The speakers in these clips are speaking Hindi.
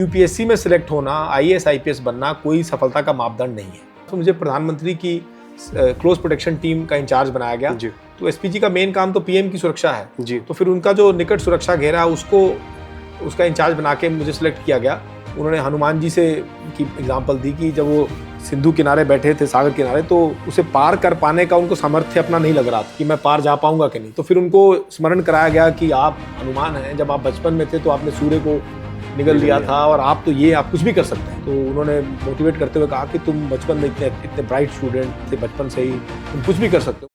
यूपीएससी में सिलेक्ट होना, आईएएस आईपीएस बनना कोई सफलता का मापदंड नहीं है। तो मुझे प्रधानमंत्री की क्लोज प्रोटेक्शन टीम का इंचार्ज बनाया गया। जी। तो एसपीजी का मेन काम तो पीएम की सुरक्षा है। जी। तो फिर उनका जो निकट सुरक्षा घेरा उसका इंचार्ज बना के मुझे सिलेक्ट किया गया। उन्होंने हनुमान जी से की एग्जाम्पल दी कि जब वो सिंधु किनारे बैठे थे, सागर किनारे, तो उसे पार कर पाने का उनको सामर्थ्य अपना नहीं लग रहा था कि मैं पार जा पाऊंगा कि नहीं। तो फिर उनको स्मरण कराया गया कि आप हनुमान हैं, जब आप बचपन में थे तो आपने सूर्य को निगल लिया था और आप कुछ भी कर सकते हैं। तो उन्होंने मोटिवेट करते हुए कहा कि तुम बचपन में इतने ब्राइट स्टूडेंट थे, बचपन से ही तुम कुछ भी कर सकते हो।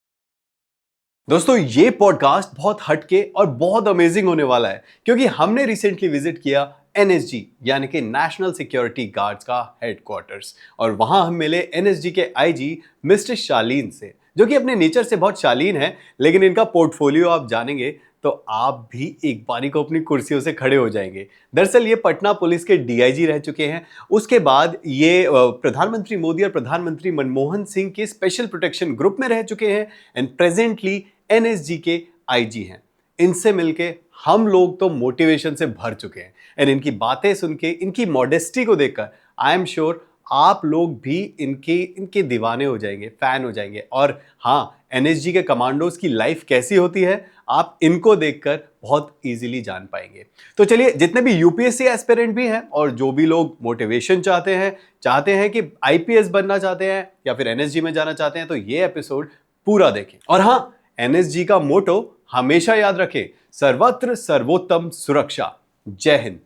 दोस्तों, ये पॉडकास्ट बहुत हटके और बहुत अमेजिंग होने वाला है क्योंकि हमने रिसेंटली विजिट किया एनएसजी यानी कि नेशनल सिक्योरिटी गार्ड्स का हेडक्वार्टर्स, और वहां हम मिले एनएसजी के आईजी मिस्टर शालीन से, जो कि अपने नेचर से बहुत शालीन है। लेकिन इनका पोर्टफोलियो आप जानेंगे तो आप भी एक बारी को अपनी कुर्सियों से खड़े हो जाएंगे। दरअसल ये पटना पुलिस के डीआईजी रह चुके हैं। उसके बाद ये प्रधानमंत्री मोदी और प्रधानमंत्री मनमोहन सिंह के स्पेशल प्रोटेक्शन ग्रुप में रह चुके हैं एंड प्रेजेंटली एनएसजी के आईजी हैं। इनसे मिलके हम लोग तो मोटिवेशन से भर चुके हैं एंड इनकी बातें सुन के, इनकी मॉडेस्टी को देखकर आई एम श्योर आप लोग भी इनके दीवाने हो जाएंगे, फैन हो जाएंगे। और हाँ, एनएसजी के कमांडोज की लाइफ कैसी होती है आप इनको देखकर बहुत इजीली जान पाएंगे। तो चलिए, जितने भी यूपीएससी एस्पिरेंट भी हैं और जो भी लोग मोटिवेशन चाहते हैं कि आईपीएस बनना चाहते हैं या फिर एनएसजी में जाना चाहते हैं, तो ये एपिसोड पूरा देखें। और हाँ, एनएसजी का मोटो हमेशा याद रखें, सर्वत्र सर्वोत्तम सुरक्षा। जय हिंद।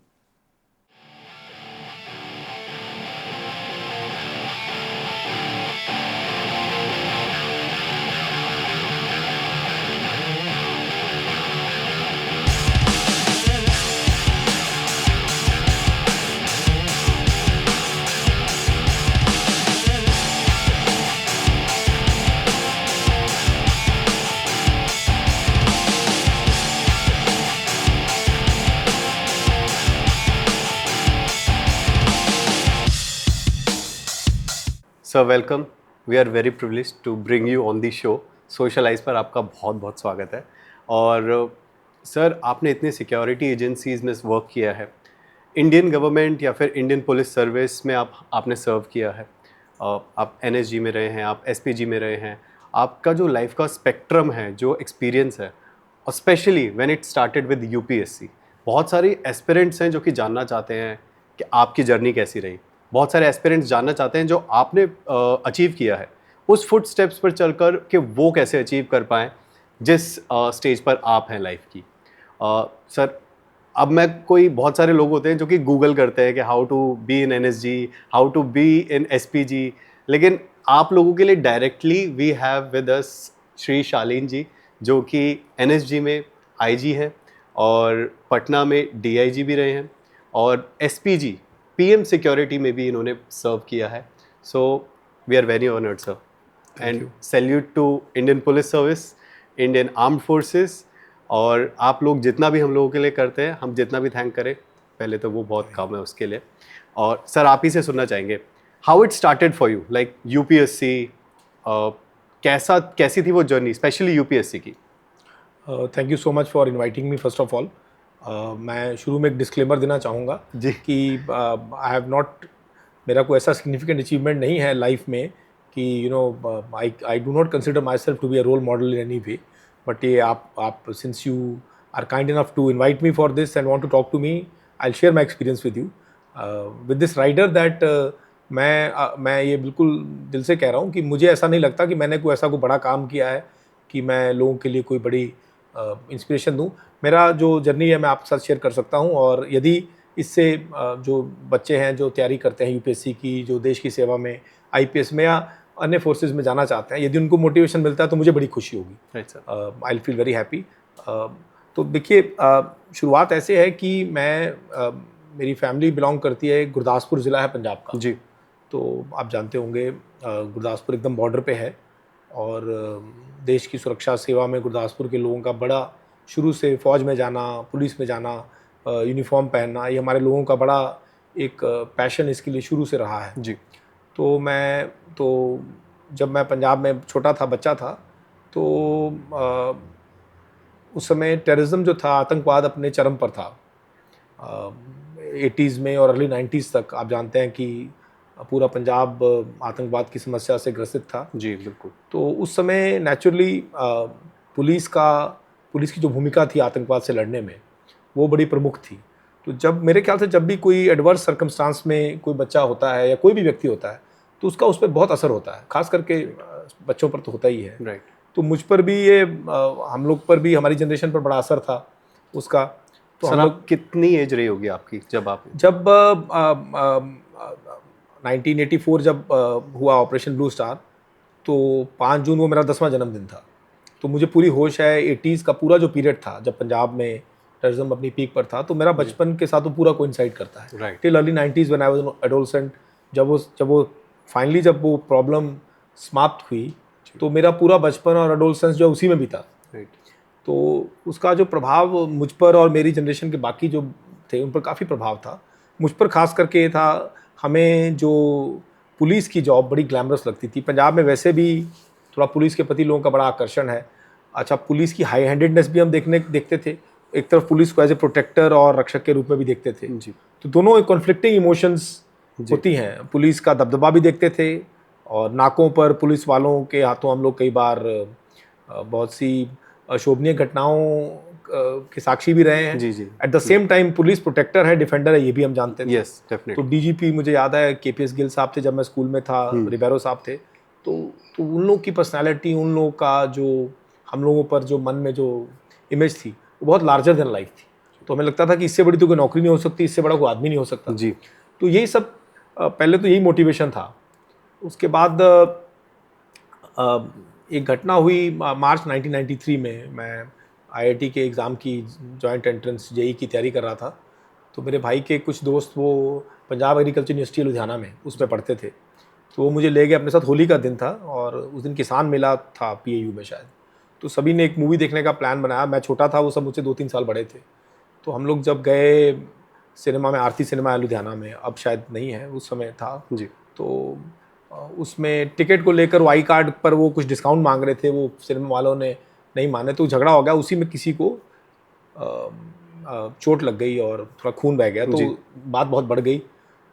Sir welcome, we are very privileged to bring you on the show. Socialize पर आपका बहुत बहुत स्वागत है। और सर, आपने इतने सिक्योरिटी एजेंसीज़ में वर्क किया है, इंडियन गवर्नमेंट या फिर इंडियन पुलिस सर्विस में आपने सर्व किया है, आप एनएसजी में रहे हैं, आप एसपीजी में रहे हैं। आपका जो लाइफ का स्पेक्ट्रम है, जो एक्सपीरियंस है, और specially when it started with UPSC, बहुत सारे एस्पिरेंट्स हैं जो कि जानना चाहते हैं कि आपकी जर्नी कैसी रही। बहुत सारे एस्पिरेंट्स जानना चाहते हैं जो आपने अचीव किया है, उस फुट स्टेप्स पर चलकर कि वो कैसे अचीव कर पाएँ जिस स्टेज पर आप हैं लाइफ की। सर, अब बहुत सारे लोग होते हैं जो कि गूगल करते हैं कि how to be in NSG, how to be in SPG, लेकिन आप लोगों के लिए directly we have with us Shri Shalin ji, जो कि एनएसजी में आईजी हैं और पटना में डीआईजी भी रहे हैं, और एसपीजी पीएम सिक्योरिटी में भी इन्होंने सर्व किया है। So we are very honoured sir, and salute to Indian police Service, Indian Armed Forces. और आप लोग जितना भी हम लोगों के लिए करते हैं, हम जितना भी थैंक करें पहले तो वो बहुत कम है उसके लिए। और सर, आप ही से सुनना चाहेंगे, how it started for you, like UPSC, कैसी थी वो जर्नी, स्पेशली यूपीएससी की? Thank you so much for inviting me first of all. मैं शुरू में एक डिस्क्लेमर देना चाहूँगा जी कि आई हैव नॉट, मेरा कोई ऐसा सिग्निफिकेंट अचीवमेंट नहीं है लाइफ में कि I do not consider myself to be a role model in any way. But ये आप since you are kind enough to invite me for this and want to talk to me, I will share my experience with you with this rider that मैं ये बिल्कुल दिल से कह रहा हूँ कि मुझे ऐसा नहीं लगता कि मैंने कोई बड़ा काम किया है कि मैं लोगों के लिए कोई बड़ी इंस्पिरेशन दूँ। मेरा जो जर्नी है मैं आपके साथ शेयर कर सकता हूँ, और यदि इससे जो बच्चे हैं जो तैयारी करते हैं यूपीएससी की, जो देश की सेवा में आईपीएस में या अन्य फोर्सेस में जाना चाहते हैं, यदि उनको मोटिवेशन मिलता है तो मुझे बड़ी खुशी होगी। I will feel very happy. तो देखिए, शुरुआत ऐसे है कि मेरी फैमिली बिलोंग करती है, गुरदासपुर ज़िला है पंजाब का जी। तो आप जानते होंगे, गुरदासपुर एकदम बॉर्डर पे है, और देश की सुरक्षा सेवा में गुरदासपुर के लोगों का बड़ा, शुरू से फ़ौज में जाना, पुलिस में जाना, यूनिफॉर्म पहनना, ये हमारे लोगों का बड़ा एक पैशन इसके लिए शुरू से रहा है। जी। तो जब मैं पंजाब में छोटा था, बच्चा था, तो उस समय टेररिज्म जो था, आतंकवाद अपने चरम पर था। 80s में और अर्ली 90s तक आप जानते हैं कि पूरा पंजाब आतंकवाद की समस्या से ग्रसित था। जी बिल्कुल। तो उस समय नेचुरली पुलिस की जो भूमिका थी आतंकवाद से लड़ने में वो बड़ी प्रमुख थी। तो जब मेरे ख्याल से जब भी कोई एडवर्स सर्कमस्टांस में कोई बच्चा होता है या कोई भी व्यक्ति होता है तो उसका उस पर बहुत असर होता है, खास करके बच्चों पर तो होता ही है। राइट। तो मुझ पर भी ये हम लोग पर भी, हमारी जनरेशन पर बड़ा असर था उसका। तो सर हम लोग आप कितनी एज रही होगी आपकी जब आप? जब 1984 जब हुआ ऑपरेशन ब्लू स्टार, तो 5 जून वो मेरा 10वां जन्मदिन था। तो मुझे पूरी होश है 80s का पूरा जो पीरियड था जब पंजाब में टेररिज्म अपनी पीक पर था, तो मेरा बचपन के साथ वो पूरा कोइंसाइड करता है। Right. Till early 90s when I was adolescent, जब वो फाइनली जब वो प्रॉब्लम समाप्त हुई तो मेरा पूरा बचपन और एडोलसेंस जो उसी में बीता। राइट। तो उसका जो प्रभाव मुझ पर और मेरी जनरेशन के बाकी जो थे उन पर काफ़ी प्रभाव था। मुझ पर खास करके ये था, हमें जो पुलिस की जॉब बड़ी ग्लैमरस लगती थी। पंजाब में वैसे भी थोड़ा पुलिस के प्रति लोगों का बड़ा आकर्षण है। अच्छा, पुलिस की हाई हैंडेडनेस भी हम देखते थे। एक तरफ पुलिस को एज ए प्रोटेक्टर और रक्षक के रूप में भी देखते थे। जी। तो दोनों एक कॉन्फ्लिक्टिंग इमोशंस होती हैं। पुलिस का दबदबा भी देखते थे और नाकों पर पुलिस वालों के हाथों हम लोग कई बार बहुत सी अशोभनीय घटनाओं के साक्षी भी रहे हैं। जी जी। At the same time police protector है, डिफेंडर है, ये भी हम जानते थे। यस तो डेफिनेटली। डीजीपी मुझे याद है केपीएस गिल साहब थे जब मैं स्कूल में था, रिबेरो साहब थे। तो उन लोगों की पर्सनालिटी, उन लोगों का जो हम लोगों पर जो मन में जो इमेज थी वो बहुत लार्जर देन लाइफ थी। तो हमें लगता था कि इससे बड़ी तो कोई नौकरी नहीं हो सकती, इससे बड़ा कोई आदमी नहीं हो सकता जी। तो यही सब पहले तो यही मोटिवेशन था। उसके बाद एक घटना हुई मार्च 1993 में। मैं आईआईटी के एग्ज़ाम की जॉइंट एंट्रेंस जेई की तैयारी कर रहा था। तो मेरे भाई के कुछ दोस्त वो पंजाब एग्रीकल्चर यूनिवर्सिटी लुधियाना में उसमें पढ़ते थे, तो वो मुझे ले गए अपने साथ। होली का दिन था और उस दिन किसान मेला था पीएयू में शायद। तो सभी ने एक मूवी देखने का प्लान बनाया। मैं छोटा था, वो सब मुझसे 2-3 साल बड़े थे। तो हम लोग जब गए सिनेमा में, आरती सिनेमा है लुधियाना में, अब शायद नहीं है, उस समय था जी। तो उसमें टिकट को लेकर वाई कार्ड पर वो कुछ डिस्काउंट मांग रहे थे, वो सिनेमा वालों ने नहीं माने तो झगड़ा हो गया। उसी में किसी को चोट लग गई और थोड़ा खून बह गया। तो बात बहुत बढ़ गई।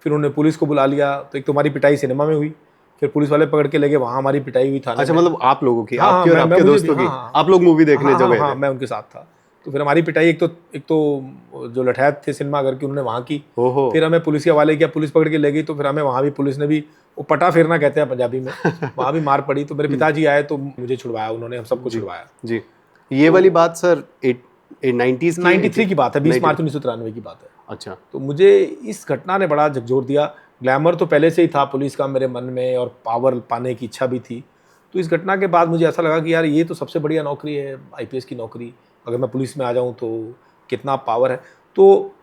फिर उन्होंने पुलिस को बुला लिया। तो एक तो हमारी पिटाई सिनेमा में हुई, फिर पुलिस वाले पकड़ के ले गए, वहाँ हमारी पिटाई हुई थाने अच्छा में। मतलब आप लोगों की, हाँ, आपकी और आपके दोस्तों की, आप लोग मूवी देखने जो गए थे? हाँ, मैं उनके साथ था। तो फिर हमारी पिटाई एक तो जो लठैत थे सिनेमा घर की उन्होंने वहाँ की। ओहो। फिर हमें पुलिस के हवाले किया, पुलिस पकड़ के ले गई। तो फिर हमें वहाँ भी पुलिस ने भी, वो पटा फेरना कहते हैं पंजाबी में, वहाँ भी मार पड़ी। तो मेरे पिताजी आए तो मुझे छुड़वाया उन्होंने, हम सबको छुड़वाया। जी। ये वाली बात सर 90s 93 की बात है, 20 मार्च 1993 की बात है। अच्छा। तो मुझे इस घटना ने बड़ा झकझोर दिया। ग्लैमर तो पहले से ही था पुलिस का मेरे मन में और पावर पाने की इच्छा भी थी। तो इस घटना के बाद मुझे ऐसा लगा कि यार ये तो सबसे बढ़िया नौकरी है, आईपीएस की नौकरी। अगर मैं पुलिस में आ जाऊं तो कितना पावर है। तो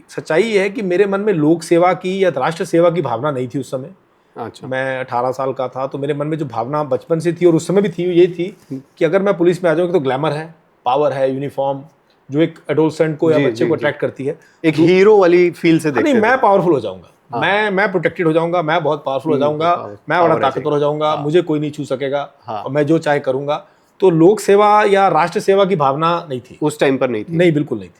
सच्चाई ये है कि मेरे मन में लोक सेवा की या राष्ट्र सेवा की भावना नहीं थी उस समय। अच्छा। मैं 18 साल का था। तो मेरे मन में जो भावना बचपन से थी और उस समय भी थी, ये थी कि अगर मैं पुलिस में आ जाऊँगी तो ग्लैमर है, पावर है, यूनिफॉर्म जो एक एडोलसेंट को या बच्चे को अट्रैक्ट करती है। एक हीरो वाली फील से देखते नहीं, मैं पावरफुल हो जाऊंगा। मैं प्रोटेक्टेड हो जाऊंगा, मैं बहुत पावरफुल हो जाऊंगा, मैं बड़ा ताकतवर हो जाऊंगा, मुझे कोई नहीं छू सकेगा और मैं जो चाहे करूंगा। तो लोक सेवा या राष्ट्र सेवा की भावना नहीं थी उस टाइम पर, नहीं थी। नहीं, बिल्कुल नहीं थी।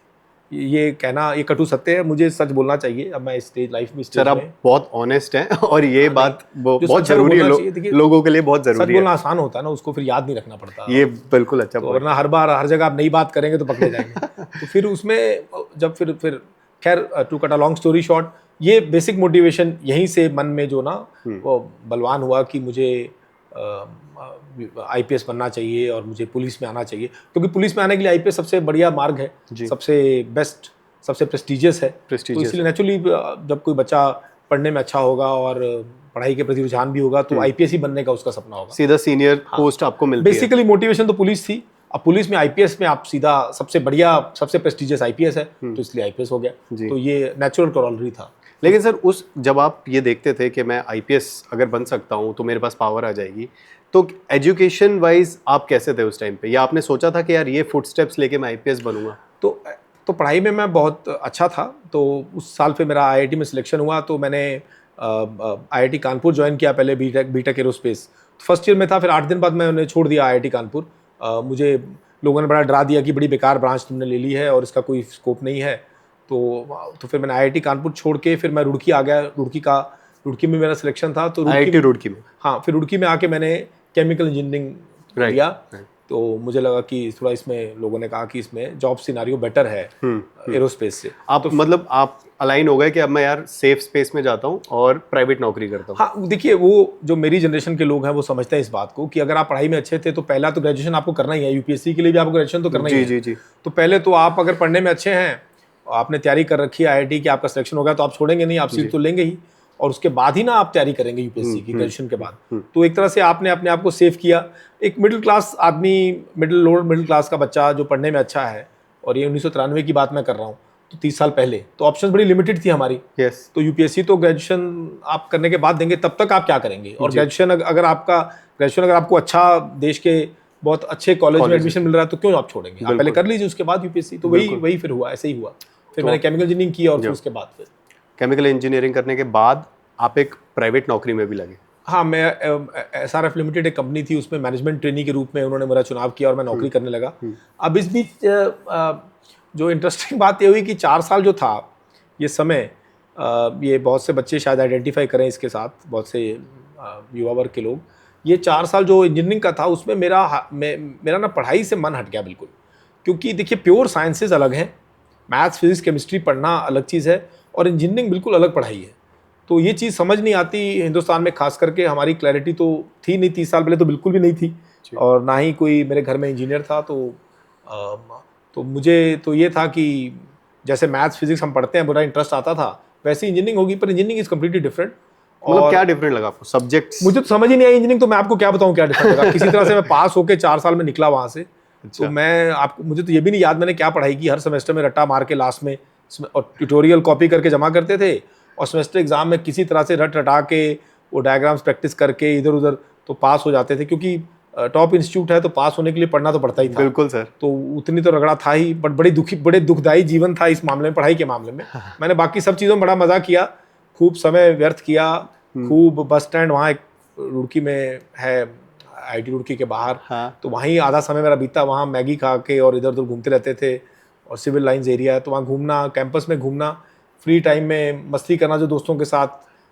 ये कहना ये कटु सत्य है, मुझे सच बोलना चाहिए। अब मैं स्टेज लाइफ में सर आप बहुत ऑनेस्ट हैं और ये बात बहुत जरूरी है, लोगों के लिए बहुत जरूरी है। सच बोलना आसान होता है ना, उसको फिर याद नहीं रखना पड़ता। ये बिल्कुल अच्छा। तो वरना हर बार हर जगह आप नई बात करेंगे तो पकड़े जाएंगे। तो फिर उसमें जब फिर खैर to cut a long story short, ये बेसिक मोटिवेशन यहीं से मन में जो ना वो बलवान हुआ कि मुझे आईपीएस बनना चाहिए और मुझे पुलिस में आना चाहिए। क्योंकि पुलिस में आने के लिए आईपीएस सबसे बढ़िया मार्ग है, सबसे बेस्ट, सबसे प्रेस्टिजियस है। तो इसलिए नेचुरली जब कोई बच्चा पढ़ने में अच्छा होगा और पढ़ाई के प्रति रुझान भी होगा तो आईपीएस ही बनने का उसका सपना होगा। सीधा सीनियर पोस्ट आपको मिलती है। बेसिकली मोटिवेशन तो पुलिस थी। अब पुलिस में आईपीएस में आप सीधा सबसे बढ़िया, सबसे प्रेस्टिजियस आईपीएस है, तो इसलिए आईपीएस हो गया। तो ये नेचुरल कॉरोलरी था। लेकिन सर उस जब आप ये देखते थे कि मैं आईपीएस अगर बन सकता हूँ तो मेरे पास पावर आ जाएगी, तो एजुकेशन वाइज आप कैसे थे उस टाइम पे, या आपने सोचा था कि यार ये फुटस्टेप्स लेके मैं आईपीएस बनूंगा? तो पढ़ाई में मैं बहुत अच्छा था। तो उस साल फिर मेरा आईआईटी में सिलेक्शन हुआ। तो मैंने आईआईटी कानपुर ज्वाइन किया, पहले बीटेक एरोस्पेस। फर्स्ट ईयर में था, फिर 8 दिन बाद मैंने छोड़ दिया आईआईटी कानपुर। मुझे लोगों ने बड़ा डरा दिया कि बड़ी बेकार ब्रांच तुमने ले ली है और इसका कोई स्कोप नहीं है। तो फिर मैंने आईआईटी कानपुर छोड़ के फिर मैं रुड़की आ गया। रुड़की में मेरा सिलेक्शन था, तो आईआईटी रुड़की में। हाँ, फिर रुड़की में आके मैंने केमिकल इंजीनियरिंग लिया। तो मुझे लगा कि थोड़ा इसमें लोगों ने कहा कि इसमें जॉब सिनारियो बेटर है एरोस्पेस से। आप मतलब आप अलाइन हो गए कि अब मैं यार सेफ स्पेस में जाता हूँ और प्राइवेट नौकरी करता हूँ। हाँ, देखिए, वो जो मेरी जनरेशन के लोग हैं वो समझते हैं इस बात को कि अगर आप पढ़ाई में अच्छे थे तो पहला तो ग्रेजुएशन आपको करना ही है। यूपीएससी के लिए भी आपको ग्रेजुएशन तो करना ही है। जी। तो पहले तो आप अगर पढ़ने में अच्छे हैं, आपने तैयारी कर रखी है आईआईटी की, आपका सिलेक्शन हो गया, तो आप छोड़ेंगे नहीं, आप सीट तो लेंगे ही, और उसके बाद ही ना आप तैयारी करेंगे यूपीएससी की ग्रेजुएशन के बाद। तो एक तरह से आपने अपने आप को सेव किया। एक मिडिल क्लास आदमी, लोअर मिडिल क्लास का बच्चा जो पढ़ने में अच्छा है, और ये 1993 की बात मैं कर रहा हूँ, तो 30 साल पहले तो ऑप्शन बड़ी लिमिटेड थी हमारी। तो यूपीएससी तो ग्रेजुएशन आप करने के बाद देंगे, तब तक आप क्या करेंगे। और ग्रेजुएशन अगर आपको अच्छा देश के बहुत अच्छे कॉलेज में एडमिशन मिल रहा है तो क्यों आप छोड़ेंगे, आप पहले कर लीजिए, उसके बाद यूपीएससी। तो वही फिर हुआ, ऐसे ही हुआ। फिर मैंने केमिकल इंजीनियरिंग की, और फिर उसके बाद फिर केमिकल इंजीनियरिंग करने के बाद आप एक प्राइवेट नौकरी में भी लगे। हाँ, मैं एसआरएफ लिमिटेड एक कंपनी थी, उसमें मैनेजमेंट ट्रेनी के रूप में उन्होंने मेरा चुनाव किया और मैं नौकरी करने लगा। अब इस बीच जो इंटरेस्टिंग बात ये हुई कि 4 साल जो था ये समय, ये बहुत से बच्चे शायद आइडेंटिफाई करें इसके साथ, बहुत से युवा वर्ग के लोग, ये 4 साल जो इंजीनियरिंग का था उसमें मेरा ना पढ़ाई से मन हट गया बिल्कुल। क्योंकि देखिए, प्योर साइंसेज अलग हैं, मैथ्स फिजिक्स केमिस्ट्री पढ़ना अलग चीज़ है, और इंजीनियरिंग बिल्कुल अलग पढ़ाई है। तो ये चीज़ समझ नहीं आती हिंदुस्तान में, खास करके हमारी क्लैरिटी तो थी नहीं 30 साल पहले, तो बिल्कुल भी नहीं थी, और ना ही कोई मेरे घर में इंजीनियर था। तो मुझे तो ये था कि जैसे मैथ्स फिजिक्स हम पढ़ते हैं, बड़ा इंटरेस्ट आता था, वैसे इंजीनियरिंग होगी, पर इंजीनियरिंग इज कम्प्लीटली डिफरेंट। मतलब क्या डिफरेंट लगा आपको सब्जेक्ट्स? मुझे तो समझ ही नहीं आई इंजीनियरिंग, तो मैं आपको क्या बताऊं क्या डिफरेंट लगा। किसी तरह से मैं पास होकर 4 साल में निकला वहाँ से। तो मुझे तो ये भी नहीं याद मैंने क्या पढ़ाई की। हर सेमेस्टर में रट्टा मार के लास्ट में, और ट्यूटोरियल कॉपी करके जमा करते थे, और सेमेस्टर एग्जाम में किसी तरह से रटा के वो डायग्राम्स प्रैक्टिस करके इधर उधर तो पास हो जाते थे। क्योंकि टॉप इंस्टीट्यूट है तो पास होने के लिए पढ़ना तो पड़ता ही था। बिल्कुल सर। तो उतनी तो रगड़ा था ही, बट बड़े दुखदायी जीवन था इस मामले में, पढ़ाई के मामले में। मैंने बाकी सब चीज़ों में बड़ा मजा किया, खूब समय व्यर्थ किया, खूब बस स्टैंड वहाँ एक रुड़की में है, आईआईटी रुड़की के बाहर, तो वहीं आधा समय मेरा बीता, वहाँ मैगी खा के और इधर उधर घूमते रहते थे। और सिविल लाइंस एरिया है तो वहाँ घूमना, कैंपस में घूमना, फ्री टाइम में मस्ती करना, जो दोस्तों के साथ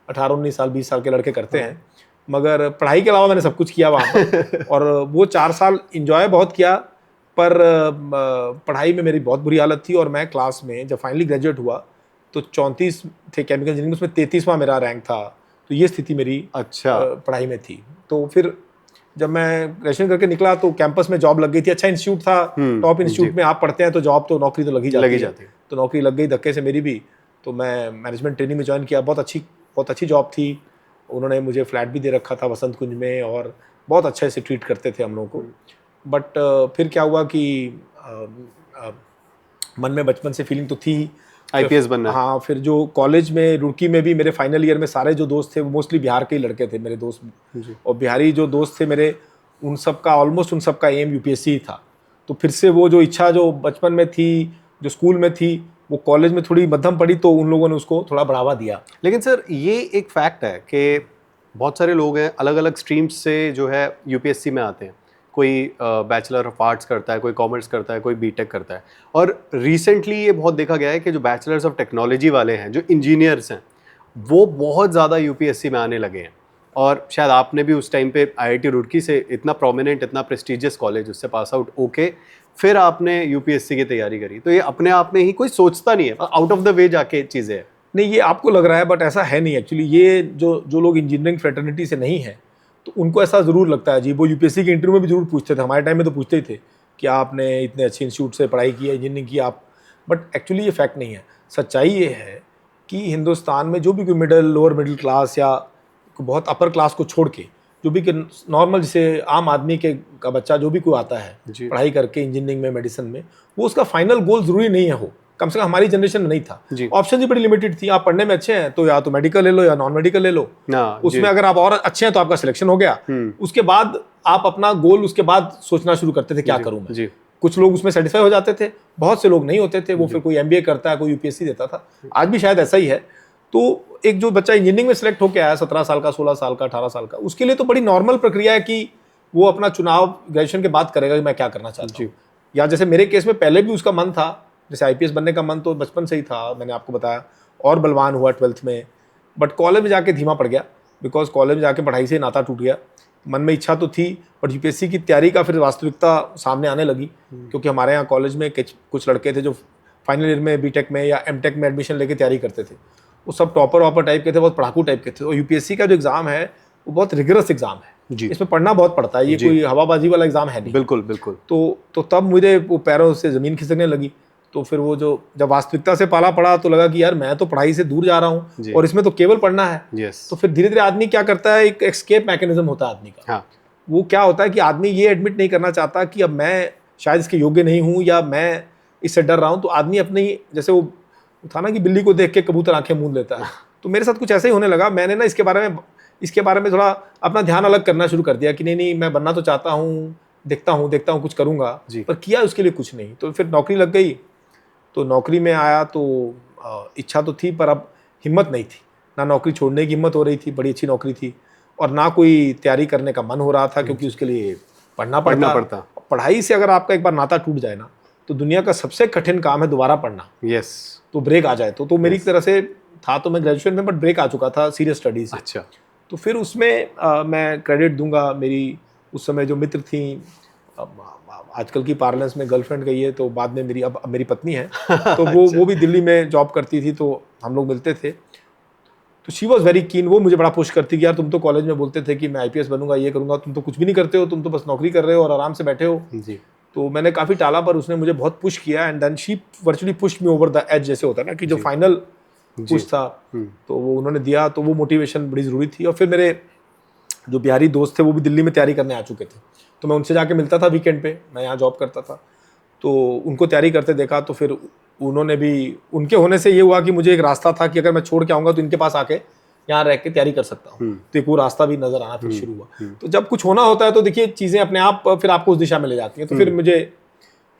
18, 19 साल 20 साल के लड़के करते हैं। मगर पढ़ाई के अलावा मैंने सब कुछ किया वहाँ पर। और वो 4 साल इंजॉय बहुत किया, पर पढ़ाई में मेरी बहुत बुरी हालत थी। और मैं क्लास में जब फाइनली ग्रेजुएट हुआ तो 34 थे केमिकल इंजीनियरिंग, उसमें 33वां मेरा रैंक था। तो ये स्थिति मेरी पढ़ाई में थी। तो फिर जब मैं ग्रेजुएशन करके निकला तो कैंपस में जॉब लग गई थी, अच्छा इंस्टीट्यूट था, टॉप इंस्टीट्यूट में आप पढ़ते हैं तो जॉब तो नौकरी तो लग ही जाती है। तो नौकरी लग गई धक्के से मेरी भी। तो मैं मैनेजमेंट ट्रेनिंग में ज्वाइन किया, बहुत अच्छी जॉब थी। उन्होंने मुझे फ्लैट भी दे रखा था वसंत कुंज में, और बहुत अच्छे से ट्रीट करते थे हम लोगों को। बट फिर क्या हुआ कि मन में बचपन से फीलिंग तो थी आईपीएस बनना। हाँ, फिर जो कॉलेज में रुड़की में भी मेरे फाइनल ईयर में सारे जो दोस्त थे वो मोस्टली बिहार के ही लड़के थे मेरे दोस्त, और बिहारी जो दोस्त थे मेरे, उन सब का एम यूपीएससी ही था। तो फिर से वो जो इच्छा जो बचपन में थी, जो स्कूल में थी, वो कॉलेज में थोड़ी मध्यम पड़ी, तो उन लोगों ने उसको थोड़ा बढ़ावा दिया। लेकिन सर ये एक फैक्ट है कि बहुत सारे लोग हैं अलग अलग स्ट्रीम्स से जो है यूपीएससी में आते हैं। कोई बैचलर ऑफ आर्ट्स करता है, कोई कॉमर्स करता है, कोई बीटेक करता है। और रिसेंटली ये बहुत देखा गया है कि जो बैचलर्स ऑफ टेक्नोलॉजी वाले हैं, जो इंजीनियर्स हैं, वो बहुत ज़्यादा यूपीएससी में आने लगे हैं। और शायद आपने भी उस टाइम पे आईआईटी रुड़की से, इतना प्रोमिनेंट, इतना प्रेस्टिजियस कॉलेज, उससे पास आउट होके फिर आपने यूपीएससी की तैयारी करी। तो ये अपने आप में ही कोई सोचता नहीं है, आउट ऑफ द वे जाके चीज़ें हैं। नहीं, ये आपको लग रहा है, बट ऐसा है नहीं एक्चुअली। ये जो लोग इंजीनियरिंग फ्रेटर्निटी से नहीं है तो उनको ऐसा ज़रूर लगता है जी। वो यूपीएससी के इंटरव्यू में भी जरूर पूछते थे, हमारे टाइम में तो पूछते ही थे कि आपने इतने अच्छे इंस्टीट्यूट से पढ़ाई की है, इंजीनियरिंग की आप। बट एक्चुअली ये फैक्ट नहीं है। सच्चाई ये है कि हिंदुस्तान में जो भी कोई लोअर मिडिल क्लास या बहुत अपर क्लास को छोड़ के जो भी नॉर्मल जैसे आम आदमी का बच्चा जो भी कोई आता है पढ़ाई करके इंजीनियरिंग में, मेडिसिन में, वो उसका फाइनल गोल ज़रूरी नहीं है हो। कम से कम हमारी जनरेशन में नहीं था। ऑप्शन ही बड़ी लिमिटेड थी। आप पढ़ने में अच्छे हैं तो या तो मेडिकल ले लो या नॉन मेडिकल ले लो। उसमें अगर आप और अच्छे हैं तो आपका सिलेक्शन हो गया। उसके बाद आप अपना गोल उसके बाद सोचना शुरू करते थे, क्या करूं मैं। कुछ लोग उसमें सेटिस्फाई हो जाते थे, बहुत से लोग नहीं होते थे। वो फिर कोई एमबीए करता है, कोई यूपीएससी देता था। आज भी शायद ऐसा ही है। तो एक जो बच्चा इंजीनियरिंग में सिलेक्ट होकर आया 17 साल का, 16 साल का, 18 साल का, उसके लिए तो बड़ी नॉर्मल प्रक्रिया है कि वो अपना चुनाव ग्रेजुएशन के बाद करेगा कि मैं क्या करना चाहता हूँ। या जैसे मेरे केस में पहले भी उसका मन था जैसे आईपीएस बनने का मन तो बचपन से ही था, मैंने आपको बताया, और बलवान हुआ 12th में, बट कॉलेज में जाके धीमा पड़ गया, बिकॉज कॉलेज में जाके पढ़ाई से नाता टूट गया। मन में इच्छा तो थी, बट यूपीएससी की तैयारी का फिर वास्तविकता सामने आने लगी, क्योंकि हमारे यहाँ कॉलेज में कुछ लड़के थे जो फाइनल ईयर में बीटेक में या एमटेक में एडमिशन लेके तैयारी करते थे, वो सब टॉपर वॉपर टाइप के थे, बहुत पढ़ाकू टाइप के थे। और यूपीएससी का जो एग्ज़ाम है वो बहुत रिगरस एग्जाम है जी। इसमें पढ़ना बहुत पड़ता है, ये कोई हवाबाजी वाला एग्जाम है नहीं। बिल्कुल बिल्कुल। तो तब मुझे वो पैरों से ज़मीन खिसकने लगी। तो फिर वो जो जब वास्तविकता से पाला पड़ा तो लगा कि यार मैं तो पढ़ाई से दूर जा रहा हूँ और इसमें तो केवल पढ़ना है। yes. तो फिर धीरे धीरे आदमी क्या करता है, एक एस्केप मैकेनिज्म होता है आदमी का। हाँ. वो क्या होता है कि आदमी ये एडमिट नहीं करना चाहता कि अब मैं शायद इसके योग्य नहीं हूँ या मैं इससे डर रहा हूँ। तो आदमी अपनी, जैसे वो था ना कि बिल्ली को देख के कबूतर आंखें मूंद लेता है, तो मेरे साथ कुछ ऐसे ही होने लगा। मैंने ना इसके बारे में थोड़ा अपना ध्यान अलग करना शुरू कर दिया कि नहीं मैं बनना तो चाहता हूँ, देखता हूँ कुछ करूँगा, पर किया उसके लिए कुछ नहीं। तो फिर नौकरी लग गई, तो नौकरी में आया तो इच्छा तो थी पर अब हिम्मत नहीं थी, ना नौकरी छोड़ने की हिम्मत हो रही थी, बड़ी अच्छी नौकरी थी, और ना कोई तैयारी करने का मन हो रहा था, क्योंकि उसके लिए पढ़ना पड़ता। पढ़ाई से अगर आपका एक बार नाता टूट जाए ना, तो दुनिया का सबसे कठिन काम है दोबारा पढ़ना। यस। तो ब्रेक आ जाए तो मेरी तरह से था, तो मैं ग्रेजुएशन में, बट ब्रेक आ चुका था सीरियस स्टडीज। अच्छा। तो फिर उसमें मैं क्रेडिट दूंगा मेरी उस समय जो मित्र थी, आजकल की पार्लेंस में गर्लफ्रेंड गई है, तो बाद में मेरी पत्नी है, तो वो भी दिल्ली में जॉब करती थी, तो हम लोग मिलते थे। तो शी वॉज वेरी कीन, वो मुझे बड़ा पुश करती कि यार तुम तो कॉलेज में बोलते थे कि मैं आईपीएस बनूंगा, ये करूंगा, तुम तो कुछ भी नहीं करते हो, तुम तो बस नौकरी कर रहे हो और आराम से बैठे हो जी। तो मैंने काफ़ी टाला, पर उसने मुझे बहुत पुश किया, and then she virtually pushed me over the edge, जैसे होता है ना कि जो फाइनल पुश था, तो वो उन्होंने दिया। तो वो मोटिवेशन बड़ी ज़रूरी थी। और फिर मेरे जो बिहारी दोस्त थे वो भी दिल्ली में तैयारी करने आ चुके थे, तो मैं उनसे जाके मिलता था वीकेंड पे, मैं यहाँ जॉब करता था, तो उनको तैयारी करते देखा। तो फिर उन्होंने भी, उनके होने से ये हुआ कि मुझे एक रास्ता था कि अगर मैं छोड़ के आऊँगा तो इनके पास आके यहाँ रह के तैयारी कर सकता हूँ। तो एक वो रास्ता भी नजर आना फिर शुरू हुआ। तो जब कुछ होना होता है तो देखिए चीज़ें अपने आप फिर आपको उस दिशा में ले जाती हैं। तो फिर मुझे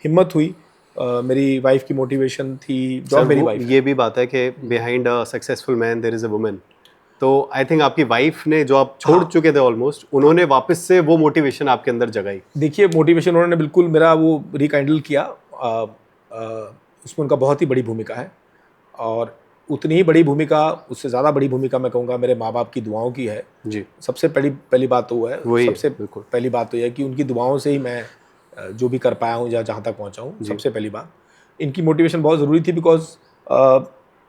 हिम्मत हुई, मेरी वाइफ की मोटिवेशन थी, जॉब मेरी वाइफ। ये भी बात है कि behind a successful man there is a woman. तो आई थिंक आपकी वाइफ ने, जो आप छोड़ चुके थे ऑलमोस्ट, उन्होंने वापस से वो मोटिवेशन आपके अंदर जगाई। देखिए मोटिवेशन उन्होंने बिल्कुल मेरा वो रिकाइंडल किया, उसमें उनका बहुत ही बड़ी भूमिका है, और उतनी ही बड़ी भूमिका, उससे ज़्यादा बड़ी भूमिका मैं कहूँगा मेरे माँ बाप की दुआओं की है जी। सबसे पहली बात तो वो है, सबसे पहली बात तो यह है कि उनकी दुआओं से ही मैं जो भी कर पाया हूँ या जहाँ तक पहुँचा हूँ। सबसे पहली बात इनकी मोटिवेशन बहुत ज़रूरी थी, बिकॉज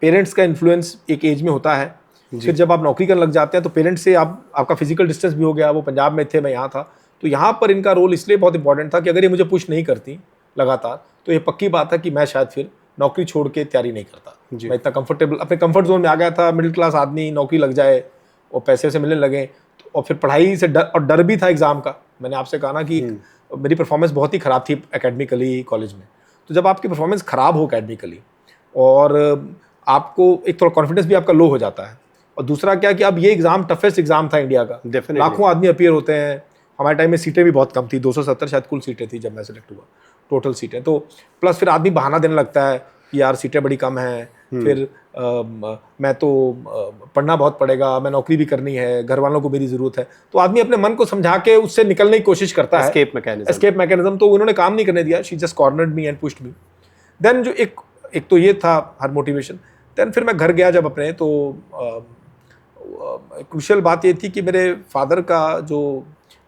पेरेंट्स का इन्फ्लुएंस एक एज में होता है। फिर जब आप नौकरी करने लग जाते हैं तो पेरेंट्स से आपका फिजिकल डिस्टेंस भी हो गया। वो पंजाब में थे, मैं यहाँ था, तो यहाँ पर इनका रोल इसलिए बहुत इंपॉर्टेंट था कि अगर ये मुझे पुश नहीं करती लगातार, तो ये पक्की बात है कि मैं शायद फिर नौकरी छोड़ के तैयारी नहीं करता। मैं इतना कंफर्टेबल अपने कंफर्ट जोन में आ गया था। मिडिल क्लास आदमी, नौकरी लग जाए और पैसे से मिलने लगे, और फिर पढ़ाई से डर भी था एग्ज़ाम का। मैंने आपसे कहा ना कि मेरी परफॉर्मेंस बहुत ही ख़राब थी एकेडमिकली कॉलेज में। तो जब आपकी परफॉर्मेंस ख़राब हो एकेडमिकली, और आपको एक थोड़ा कॉन्फिडेंस भी आपका लो हो जाता है, और दूसरा क्या कि अब ये एग्ज़ाम टफेस्ट एग्ज़ाम था इंडिया का, लाखों आदमी अपीयर होते हैं। हमारे टाइम में सीटें भी बहुत कम थी, 270 शायद कुल सीटें थी जब मैं सेलेक्ट हुआ, टोटल सीटें। तो प्लस फिर आदमी बहाना देने लगता है कि यार सीटें बड़ी कम हैं, फिर मैं तो पढ़ना बहुत पड़ेगा, मैं नौकरी भी करनी है, घर वालों को मेरी ज़रूरत है। तो आदमी अपने मन को समझा के उससे निकलने की कोशिश करता है, एस्केप मैकेनिज्म। तो उन्होंने काम नहीं करने दिया, she just cornered me and pushed me. Then जो एक तो ये था हर मोटिवेशन। देन फिर मैं घर गया जब अपने, तो क्रूशियल बात ये थी कि मेरे फादर का जो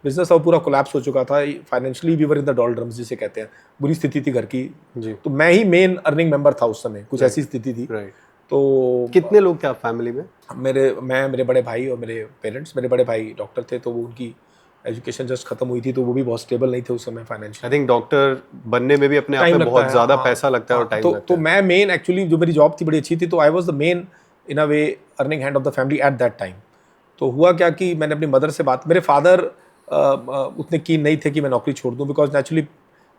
बिजनेस था वो पूरा कोलैप्स हो चुका था। Financially we were in the doldrums जिसे कहते हैं, बुरी स्थिति थी घर की जी। तो मैं ही मेन अर्निंग मेंबर था उस समय, कुछ ऐसी स्थिति थी। तो कितने लोग थे आप फैमिली में? मेरे बड़े भाई और मेरे पेरेंट्स। मेरे बड़े भाई डॉक्टर थे, तो वो उनकी एजुकेशन जस्ट खत्म हुई थी, तो वो भी बहुत स्टेबल नहीं थे उस समय फाइनेंशियल। आई थिंक डॉक्टर बनने में भी अपने आप में बहुत ज़्यादा पैसा लगता है और टाइम लगता है। तो मैं मेन, एक्चुअली जो मेरी जॉब थी बड़ी अच्छी थी, तो I was the main in a way earning hand of the family at that time. तो हुआ क्या कि मैंने अपनी मदर से बात, मेरे फादर उतने कीन नहीं थे कि मैं नौकरी छोड़ दूं, बिकॉज नेचुरली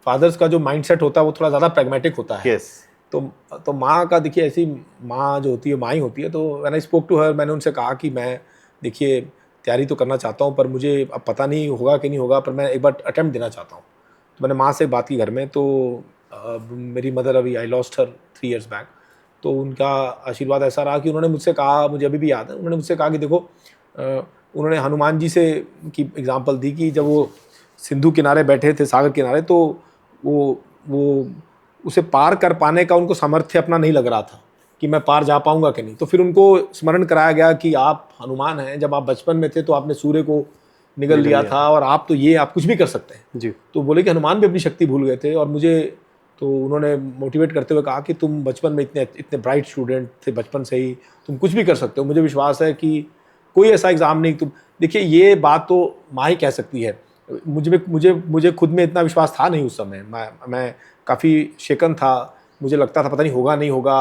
फादर्स का जो माइंडसेट होता है वो थोड़ा ज़्यादा प्रैग्मेटिक होता है। yes. तो माँ का देखिए, ऐसी माँ जो होती है माँ ही होती है। तो when I spoke to her, मैंने उनसे कहा कि मैं देखिए तैयारी तो करना चाहता हूँ, पर मुझे अब पता नहीं होगा कि नहीं होगा, पर मैं एक बार अटैम्प्ट देना चाहता हूँ। तो मैंने माँ से बात की घर में। तो मेरी मदर, अभी I lost her 3 years back, तो उनका आशीर्वाद ऐसा रहा कि उन्होंने मुझसे कहा, मुझे अभी भी याद है, उन्होंने मुझसे कहा कि देखो, उन्होंने हनुमान जी से की एग्जांपल दी कि जब वो सिंधु किनारे बैठे थे, सागर किनारे, तो वो उसे पार कर पाने का उनको सामर्थ्य अपना नहीं लग रहा था कि मैं पार जा पाऊंगा कि नहीं। तो फिर उनको स्मरण कराया गया कि आप हनुमान हैं, जब आप बचपन में थे तो आपने सूर्य को निगल लिया था, और आप तो ये आप कुछ भी कर सकते हैं जी। तो बोले कि हनुमान भी अपनी शक्ति भूल गए थे। और मुझे तो उन्होंने मोटिवेट करते हुए कहा कि तुम बचपन में इतने इतने ब्राइट स्टूडेंट थे, बचपन से ही तुम कुछ भी कर सकते हो, मुझे विश्वास है कि कोई ऐसा एग्ज़ाम नहीं तुम। देखिए ये बात तो माँ ही कह सकती है, मुझे खुद में इतना विश्वास था नहीं उस समय। मैं काफ़ी शेकन था, मुझे लगता था पता नहीं होगा नहीं होगा।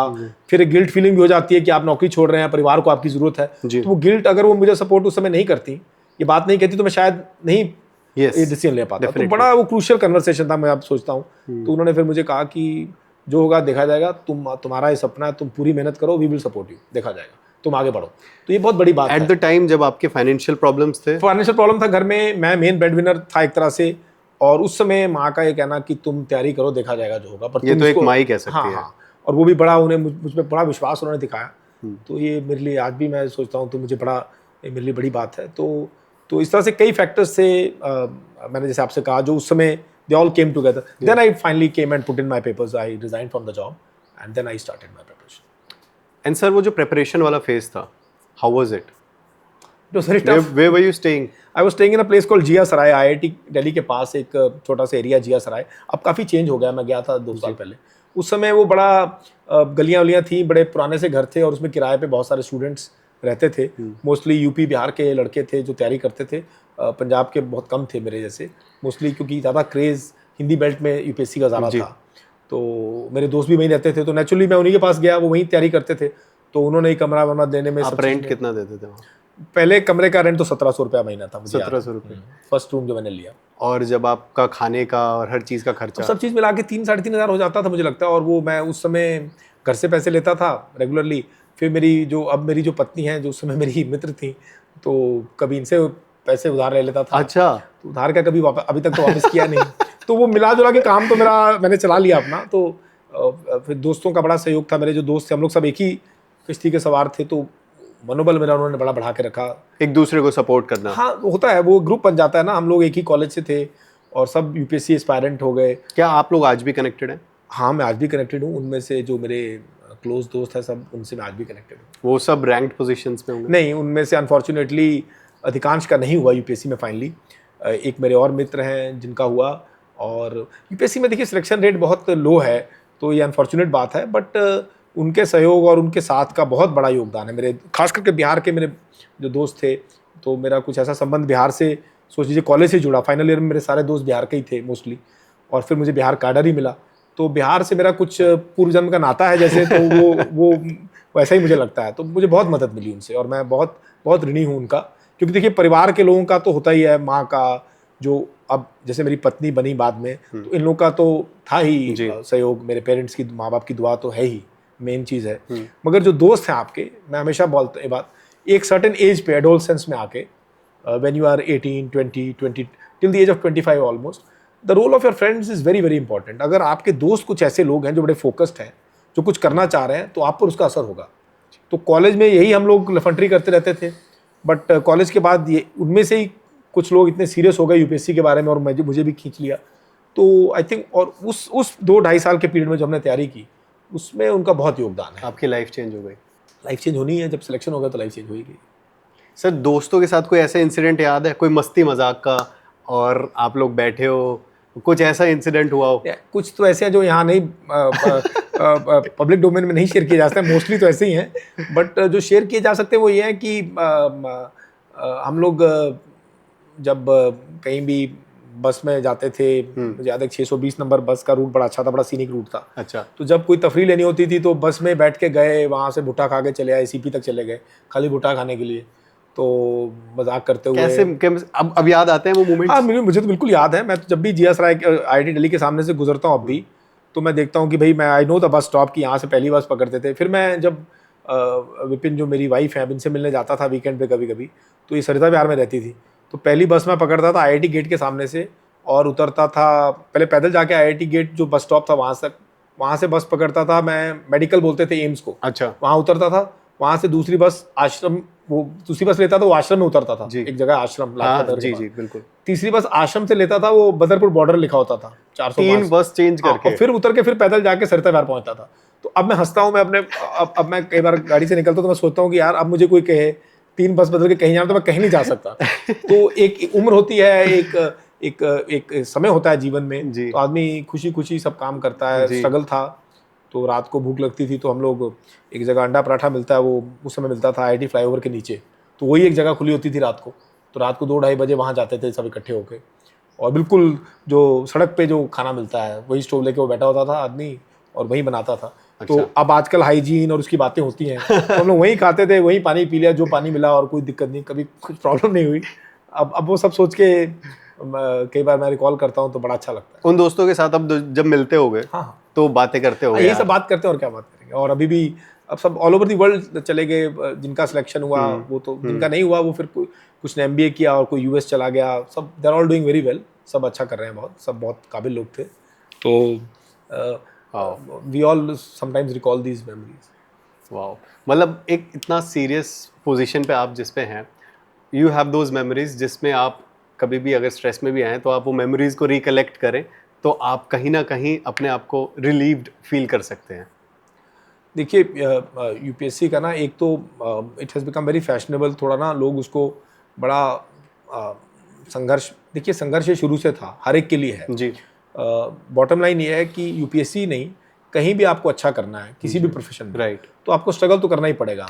फिर एक गिल्ट फीलिंग भी हो जाती है कि आप नौकरी छोड़ रहे हैं, परिवार को आपकी ज़रूरत है। तो वो गिल्ट, अगर वो मुझे सपोर्ट उस समय नहीं करती, ये बात नहीं कहती, तो मैं शायद नहीं ये डिसीजन ले पाता। तो बड़ा वो क्रूशियल कन्वर्सेशन था, मैं अब सोचता हूँ। तो उन्होंने फिर मुझे कहा कि जो होगा देखा जाएगा, तुम्हारा ये सपना है, तुम पूरी मेहनत करो, वी विल सपोर्ट यू, देखा जाएगा, तुम आगे बढ़ो। तो ये बहुत बड़ी बात है। एट द टाइम जब आपके फाइनेंशियल प्रॉब्लम्स थे? फाइनेंशियल प्रॉब्लम था घर में, मैं मेन ब्रेड विनर था एक तरह से, और उस समय माँ का ये कहना कि तुम तैयारी करो, देखा जाएगा जो होगा। पर ये तो एक माँ ही कह सकती है। हाँ, और वो भी बड़ा, उन्हें मुझ पर बड़ा विश्वास उन्होंने दिखाया। तो ये मेरे लिए आज भी मैं सोचता हूँ तो मुझे बड़ा, मेरे लिए बड़ी बात है। तो इस तरह से कई फैक्टर्स से मैंने जैसे आपसे कहा, जो उस समय they all came together. Then I finally came and put in my papers, I resigned from the job and then I started my preparation. And sir, वो जो प्रिपरेशन वाला फेज था, how was it? It was very tough. Where were you staying? I was staying in a place called Jia Sarai, IIT Delhi के पास एक छोटा सा एरिया जिया सराय। अब काफ़ी चेंज हो गया, मैं गया था 2 साल पहले। उस समय वो बड़ा गलियाँ वलियाँ थी, बड़े पुराने से घर थे, और उसमें किराए पे बहुत सारे स्टूडेंट्स रहते थे। मोस्टली यूपी बिहार के लड़के थे जो तैयारी करते थे, पंजाब के बहुत कम थे मेरे जैसे मोस्टली, क्योंकि ज़्यादा क्रेज़ हिंदी बेल्ट में UPSC का ज़्यादा था। तो मेरे दोस्त भी वहीं रहते थे, तो नेचुरली मैं उन्हीं के पास गया, वो वहीं तैयारी करते थे। तो उन्होंने ही कमरा वमरा देने में। आप रेंट कितना देते थे वहाँ? पहले कमरे का रेंट तो 1700 रुपया महीना था मुझे। 1700 रुपये फर्स्ट रूम जो मैंने लिया। और जब आपका खाने का और हर चीज़ का खर्चा? सब चीज़ मिला के 3-3.5 हज़ार हो जाता था मुझे लगता है। और वो मैं उस समय घर से पैसे लेता था रेगुलरली। फिर मेरी जो पत्नी है, जो उस समय मेरी मित्र थी, तो कभी इनसे पैसे उधार ले लेता था। अच्छा। तो उधार का कभी अभी तक तो वापस किया नहीं। तो वो मिला जुला के काम तो मैंने चला लिया अपना। तो फिर दोस्तों का बड़ा सहयोग था, मेरे जो दोस्त थे हम लोग सब एक ही किश्ती के सवार थे, तो मनोबल मेरा उन्होंने बड़ा बढ़ा के रखा। एक दूसरे को सपोर्ट करना। हाँ, होता है, वो ग्रुप बन जाता है ना। हम लोग एक ही कॉलेज से थे और सब UPSC एस्पायरेंट हो गए। क्या आप लोग आज भी कनेक्टेड हैं? हाँ, मैं आज भी कनेक्टेड हूँ। उनमें से जो मेरे क्लोज दोस्त हैं सब, उनसे मैं आज भी कनेक्टेड हूँ। वो सब रैंक्ड पोजीशंस में होंगे? नहीं, उनमें से अनफॉर्चुनेटली अधिकांश का नहीं हुआ UPSC में फाइनली। एक मेरे और मित्र हैं जिनका हुआ। और UPSC में देखिए सिलेक्शन रेट बहुत लो है, तो ये अनफॉर्चुनेट बात है। बट उनके सहयोग और उनके साथ का बहुत बड़ा योगदान है मेरे, खास करके बिहार के मेरे जो दोस्त थे। तो मेरा कुछ ऐसा संबंध बिहार से, सोच लीजिए कॉलेज से जुड़ा। फाइनल ईयर में मेरे सारे दोस्त बिहार के ही थे मोस्टली, और फिर मुझे बिहार कैडर ही मिला। तो बिहार से मेरा कुछ पूर्व जन्म का नाता है जैसे, तो वो वैसा ही मुझे लगता है। तो मुझे बहुत मदद मिली उनसे, और मैं बहुत बहुत ऋणी हूँ उनका। क्योंकि देखिए परिवार के लोगों का तो होता ही है, माँ का, जो अब जैसे मेरी पत्नी बनी बाद में, तो इन लोगों का तो था ही सहयोग। मेरे पेरेंट्स की, माँ बाप की दुआ तो है ही, मेन चीज़ है। मगर जो दोस्त हैं आपके, मैं हमेशा बोलता हूँ ये बात, एक सर्टेन एज पे, एडोलसेंस में आके, when you are 18, 20 till the age of 25 almost, the role of your friends is very very important. अगर आपके दोस्त कुछ ऐसे लोग हैं जो बड़े फोकस्ड हैं, जो कुछ करना चाह रहे हैं, तो आप पर उसका असर होगा। तो कॉलेज में यही हम लोग लफंटरी करते रहते थे, बट कॉलेज के बाद ये उनमें से ही कुछ लोग इतने सीरियस हो गए UPSC के बारे में, और मुझे भी खींच लिया। तो आई थिंक, और उस 2-2.5 साल के पीरियड में जो हमने तैयारी की, उसमें उनका बहुत योगदान है। आपकी लाइफ चेंज हो गई? लाइफ चेंज होनी है, जब सिलेक्शन होगा तो लाइफ चेंज होगी। सर, दोस्तों के साथ कोई ऐसा इंसिडेंट याद है, कोई मस्ती मजाक का, और आप लोग बैठे हो, कुछ ऐसा इंसिडेंट हुआ हो? कुछ तो ऐसे हैं जो यहाँ नहीं, पब्लिक डोमेन में नहीं शेयर किए जा सकते, मोस्टली तो ऐसे ही हैं। बट जो शेयर किए जा सकते हैं वो ये है कि हम लोग जब कहीं भी बस में जाते थे, मुझे याद है 620 नंबर बस का रूट बड़ा अच्छा था, बड़ा सीनिक रूट था। अच्छा। तो जब कोई तफरीह लेनी होती थी तो बस में बैठ के गए, वहाँ से भुट्टा खा के चले आए, CP तक चले गए खाली भुट्टा खाने के लिए। तो मजाक करते हुए कैसे अब याद आते हैं वो मोमेंट्स? हाँ, मुझे तो बिल्कुल याद है। मैं तो जब भी जिया सराय IIT दिल्ली के सामने से गुजरता हूँ अब भी, तो मैं देखता हूँ कि भाई, मैं I know the bus stop, की यहाँ से पहली बस पकड़ते थे। फिर मैं जब विपिन जो मेरी वाइफ है, अब इनसे मिलने जाता था वीकेंड पे कभी कभी, तो ये सरिता बिहार में रहती थी, तो पहली बस मैं पकड़ता था IIT गेट के सामने से, और उतरता था पहले पैदल जाके IIT गेट जो बस स्टॉप था वहाँ से बस पकड़ता था मैं, मेडिकल बोलते थे एम्स को। अच्छा। वहाँ उतरता था, वहाँ से दूसरी बस आश्रम वो दूसरी बस लेता था, वो आश्रम में उतरता था, जी। एक जगह आश्रम लाजपत नगर के जी पास। जी बिल्कुल। तीसरी बस आश्रम से लेता था, वो बदरपुर बॉर्डर लिखा होता था 405। 3 बस चेंज करके। और फिर उतर के फिर पैदल जाके सरिता विहार पहुंचता था। तो अब मैं हंसता हूँ, मैं अपने अब मैं कई बार गाड़ी से निकलता हूँ तो मैं सोचता हूँ कि यार अब मुझे कोई कहे 3 बस बदल के कहीं जाना, तो मैं कहीं नहीं जा सकता। तो एक उम्र होती है, एक समय होता है जीवन में, जी। तो आदमी खुशी खुशी सब काम करता है। जी। स्ट्रगल था, तो रात को भूख लगती थी तो हम लोग एक जगह अंडा पराठा मिलता है, वो उस समय मिलता था IIT फ्लाईओवर के नीचे, तो वही एक जगह खुली होती थी रात को, तो रात को 2-2:30 बजे वहाँ जाते थे सब इकट्ठे होके, और बिल्कुल जो सड़क पे जो खाना मिलता है वही स्टोव लेके वो बैठा होता था आदमी और वही बनाता था। तो अब आजकल हाइजीन और उसकी बातें होती हैं, तो हम लोग वहीं खाते थे, वहीं पानी पी लिया, जो पानी मिला, और कोई दिक्कत नहीं, कभी कुछ प्रॉब्लम नहीं हुई। अब वो सब सोच के कई बार मैं रिकॉल करता हूँ तो बड़ा अच्छा लगता है। उन दोस्तों के साथ अब जब मिलते होगे हाँ, तो बातें करते होगे, यही सब बात करते हैं और क्या बात करेंगे। और अभी भी अब सब ऑल ओवर दी वर्ल्ड चले गए, जिनका सिलेक्शन हुआ वो तो, जिनका नहीं हुआ वो फिर कुछ ने MBA किया और कोई US चला गया, सब they are all doing very well, सब अच्छा कर रहे हैं, सब बहुत काबिल लोग थे। तो we all sometimes recall these memories. Wow, मतलब एक इतना सीरियस पोजीशन पे आप जिस पे हैं, यू हैव दोज मेमोरीज जिसमें आप कभी भी अगर स्ट्रेस में भी आए तो आप वो मेमोरीज को रिकलेक्ट करें तो आप कहीं ना कहीं अपने आप को रिलीव्ड फील कर सकते हैं। देखिए UPSC का ना, एक तो it has become very fashionable, थोड़ा ना लोग उसको बड़ा संघर्ष, देखिए संघर्ष ये शुरू से था, हर एक के लिए है जी। बॉटम लाइन ये है कि UPSC नहीं, कहीं भी आपको अच्छा करना है किसी भी प्रोफेशन में, राइट। तो आपको स्ट्रगल तो करना ही पड़ेगा।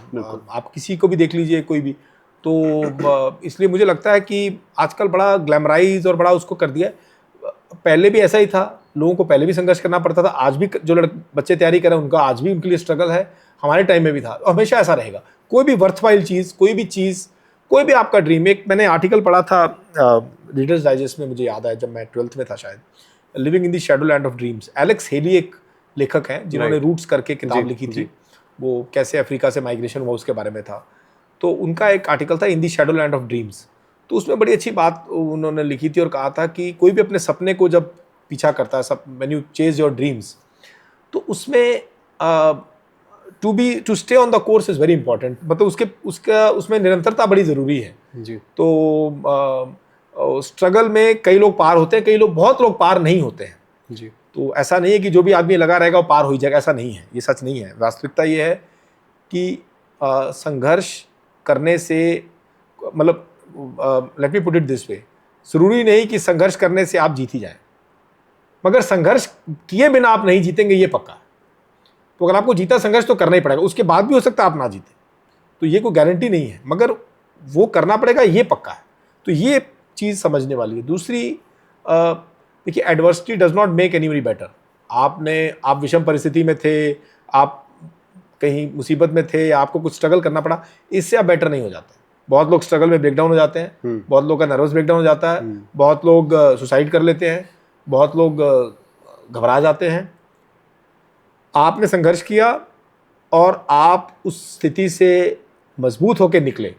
आप किसी को भी देख लीजिए, कोई भी, तो इसलिए मुझे लगता है कि आजकल बड़ा ग्लैमराइज और बड़ा उसको कर दिया है। पहले भी ऐसा ही था, लोगों को पहले भी संघर्ष करना पड़ता था, आज भी जो बच्चे तैयारी कर रहे हैं उनका आज भी उनके लिए स्ट्रगल है, हमारे टाइम में भी था, हमेशा ऐसा रहेगा। कोई भी वर्थवाइल चीज़, कोई भी चीज़, कोई भी आपका ड्रीम, एक मैंने आर्टिकल पढ़ा था रीडर्स डाइजेस्ट में, मुझे याद है जब मैं 12th में था शायद, living in the shadow land of dreams. Alex Haley एक लेखक हैं जिन्होंने रूट्स करके किताब लिखी थी, वो कैसे अफ्रीका से माइग्रेशन हुआ उसके बारे में था। तो उनका एक आर्टिकल था इन the shadow land of dreams, तो उसमें बड़ी अच्छी बात उन्होंने लिखी थी और कहा था कि कोई भी अपने सपने को जब पीछा करता है, सब when you chase your dreams, तो उसमें to stay on the course is very important, मतलब उसमें निरंतरता बड़ी ज़रूरी है जी। तो स्ट्रगल में कई लोग पार होते हैं, बहुत लोग पार नहीं होते हैं जी। तो ऐसा नहीं है कि जो भी आदमी लगा रहेगा वो पार हो ही जाएगा, ऐसा नहीं है, ये सच नहीं है। वास्तविकता ये है कि संघर्ष करने से, मतलब let me put it this way, जरूरी नहीं कि संघर्ष करने से आप जीत ही जाएं, मगर संघर्ष किए बिना आप नहीं जीतेंगे ये पक्का है। तो अगर आपको जीता संघर्ष तो करना ही पड़ेगा, उसके बाद भी हो सकता है आप ना जीते, तो ये कोई गारंटी नहीं है, मगर वो करना पड़ेगा ये पक्का है। तो ये चीज़ समझने वाली है। दूसरी, देखिए adversity does not make anybody better. आप विषम परिस्थिति में थे, आप कहीं मुसीबत में थे या आपको कुछ स्ट्रगल करना पड़ा, इससे आप बेटर नहीं हो जाते। बहुत लोग स्ट्रगल में ब्रेकडाउन हो जाते हैं, बहुत लोग का नर्वस ब्रेकडाउन हो जाता है, बहुत लोग सुसाइड कर लेते हैं, बहुत लोग घबरा जाते हैं। आपने संघर्ष किया और आप उस स्थिति से मजबूत होकर निकले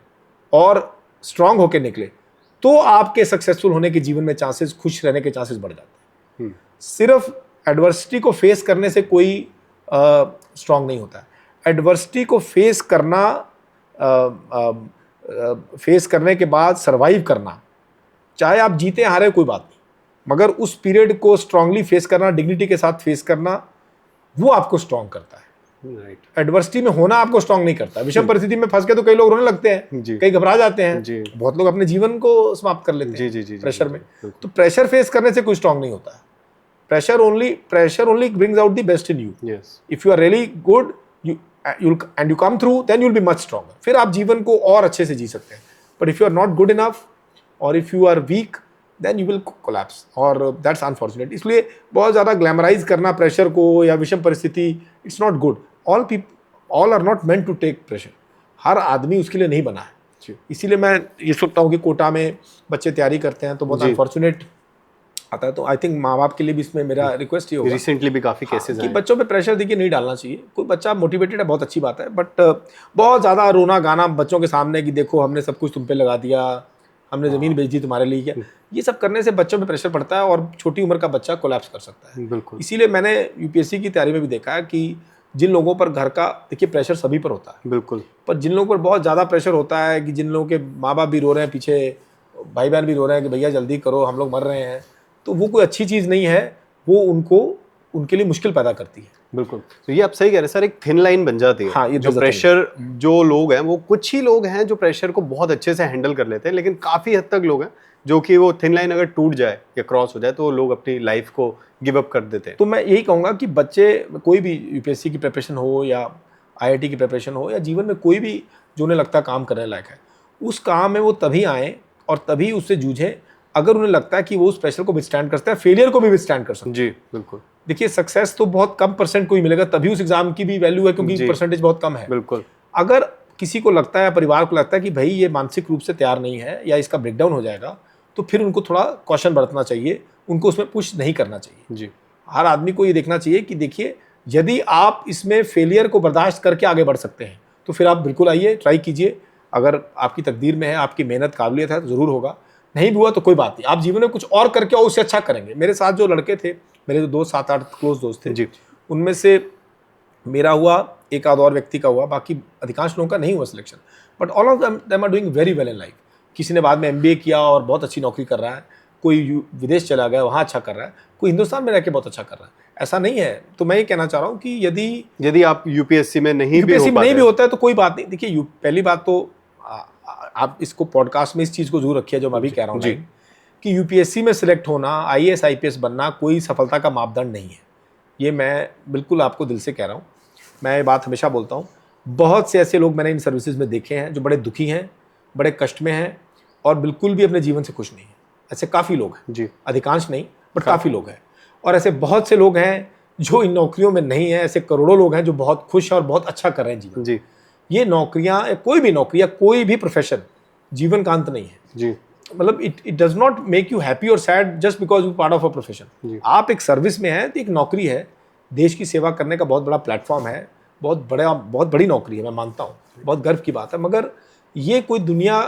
और स्ट्रांग होकर निकले, तो आपके सक्सेसफुल होने के जीवन में चांसेस, खुश रहने के चांसेस बढ़ जाते हैं। सिर्फ एडवर्सिटी को फेस करने से कोई स्ट्रांग नहीं होता है। एडवर्सिटी को फेस करना, फेस करने के बाद सरवाइव करना, चाहे आप जीते हारे कोई बात नहीं, मगर उस पीरियड को स्ट्रांगली फेस करना, डिग्निटी के साथ फेस करना, वो आपको स्ट्रांग करता है। एडवर्सिटी में होना आपको स्ट्रांग नहीं करता। विषम परिस्थिति में फंस के तो कई लोग रोने लगते हैं, कई घबरा जाते हैं, बहुत लोग अपने जीवन को समाप्त कर लेते हैं प्रेशर में। तो प्रेशर फेस करने से कोई स्ट्रांग नहीं होता है। Pressure only brings out the best in you. If you are really good and you come through, then you'll be much stronger. फिर आप जीवन को और अच्छे से जी सकते हैं। But if you are not good enough or if you are weak, then you will collapse, और that's unfortunate। इसलिए बहुत ज़्यादा ग्लैमराइज करना प्रेशर को या विषम परिस्थिति, it's not good। all are not meant to take pressure। हर आदमी उसके लिए नहीं बना है। इसीलिए मैं ये सोचता हूँ कि कोटा में बच्चे तैयारी करते हैं तो बहुत अनफॉर्चुनेट आता है। तो आई थिंक माँ बाप के लिए भी इसमें मेरा रिक्वेस्ट ही होगा, रिसेंटली भी काफ़ी केसेस कि बच्चों पे प्रेशर देखिए नहीं डालना चाहिए। कोई बच्चा मोटिवेटेड है, बहुत अच्छी बात है, बट बहुत ज़्यादा रोना गाना बच्चों के सामने कि देखो हमने सब कुछ तुम पे लगा दिया, हमने ज़मीन बेच दी तुम्हारे लिए, क्या ये सब करने से बच्चों पे प्रेशर पड़ता है और छोटी उम्र का बच्चा कोलैप्स कर सकता है। बिल्कुल। इसीलिए मैंने UPSC की तैयारी में भी देखा है कि जिन लोगों पर घर का, देखिए प्रेशर सभी पर होता है, बिल्कुल, पर जिन लोगों पर बहुत ज़्यादा प्रेशर होता है कि जिन लोगों के माँ बाप भी रो रहे हैं पीछे, भाई बहन भी रो रहे हैं कि भैया जल्दी करो हम लोग मर रहे हैं, तो वो कोई अच्छी चीज़ नहीं है, वो उनको उनके लिए मुश्किल पैदा करती है। बिल्कुल। तो ये आप सही कह रहे हैं सर, एक थिन लाइन बन जाती है। हाँ, ये जो there's a प्रेशर, जो लोग हैं वो कुछ ही लोग हैं जो प्रेशर को बहुत अच्छे से हैंडल कर लेते हैं, लेकिन काफ़ी हद तक लोग हैं जो कि वो थिन लाइन अगर टूट जाए या क्रॉस हो जाए तो वो लोग अपनी लाइफ को गिव अप कर देते हैं। तो मैं यही कहूँगा कि बच्चे, कोई भी यूपीएससी की प्रिपरेशन हो या आईआईटी की प्रिपरेशन हो या जीवन में कोई भी जो उन्हें लगता है काम करने लायक है, उस काम में वो तभी आएँ और तभी उससे जूझें अगर उन्हें लगता है कि वो उस प्रेशर को विथस्टैंड कर सकता है, फेलियर को भी विथस्टैंड कर सकता है। जी, बिल्कुल। देखिए सक्सेस तो बहुत कम परसेंट को ही मिलेगा, तभी उस एग्जाम की भी वैल्यू है क्योंकि जी। परसेंटेज बहुत कम है। बिल्कुल, अगर किसी को लगता है, परिवार को लगता है कि भाई ये मानसिक रूप से तैयार नहीं है या इसका ब्रेकडाउन हो जाएगा, तो फिर उनको थोड़ा कॉशन बरतना चाहिए, उनको उसमें पुश नहीं करना चाहिए। जी, हर आदमी को ये देखना चाहिए कि देखिए यदि आप इसमें फेलियर को बर्दाश्त करके आगे बढ़ सकते हैं तो फिर आप बिल्कुल आइए, ट्राई कीजिए। अगर आपकी तकदीर में है, आपकी मेहनत काबिलियत है तो ज़रूर होगा, नहीं भी हुआ तो कोई बात नहीं, आप जीवन में कुछ और करके और उससे अच्छा करेंगे। मेरे साथ जो लड़के थे, मेरे जो दोस्त 7-8 क्लोज दोस्त थे जी, उनमें से मेरा हुआ, एक आध और व्यक्ति का हुआ, बाकी अधिकांश लोगों का नहीं हुआ selection, but all of them are doing very well in life. किसी ने बाद में एमबीए किया और बहुत अच्छी नौकरी कर रहा है, कोई विदेश चला गया वहाँ अच्छा कर रहा है, कोई हिंदुस्तान में रह के बहुत अच्छा कर रहा है, ऐसा नहीं है। तो मैं ये कहना चाह रहा हूँ कि यदि आप यूपीएससी में नहीं भी यूपीएससी हो में नहीं पाते भी होता है तो कोई बात नहीं। देखिए पहली बात तो आप इसको पॉडकास्ट में इस चीज़ को जरूर रखिए जो मैं भी कह रहा हूँ जी। कि यूपीएससी में सिलेक्ट होना, आईएएस आईपीएस बनना कोई सफलता का मापदंड नहीं है। ये मैं बिल्कुल आपको दिल से कह रहा हूँ, मैं ये बात हमेशा बोलता हूँ। बहुत से ऐसे लोग मैंने इन सर्विसेज में देखे हैं जो बड़े दुखी हैं, बड़े कष्ट में हैं और बिल्कुल भी अपने जीवन से खुश नहीं हैं। ऐसे काफ़ी लोग हैं जी, अधिकांश नहीं बट काफ़ी लोग हैं। और ऐसे बहुत से लोग हैं जो इन नौकरियों में नहीं हैं। ऐसे करोड़ों लोग हैं जो बहुत खुश हैं और बहुत अच्छा कर रहे हैं जीवन। जी, ये नौकरियां, कोई भी नौकरी या कोई भी प्रोफेशन जीवन का अंत नहीं है। जी, मतलब it does not make you happy और sad just because you part of a profession. आप एक सर्विस में हैं तो एक नौकरी है, देश की सेवा करने का बहुत बड़ा प्लेटफॉर्म है, बहुत बड़ी नौकरी है, मैं मानता हूँ, बहुत गर्व की बात है। मगर ये कोई दुनिया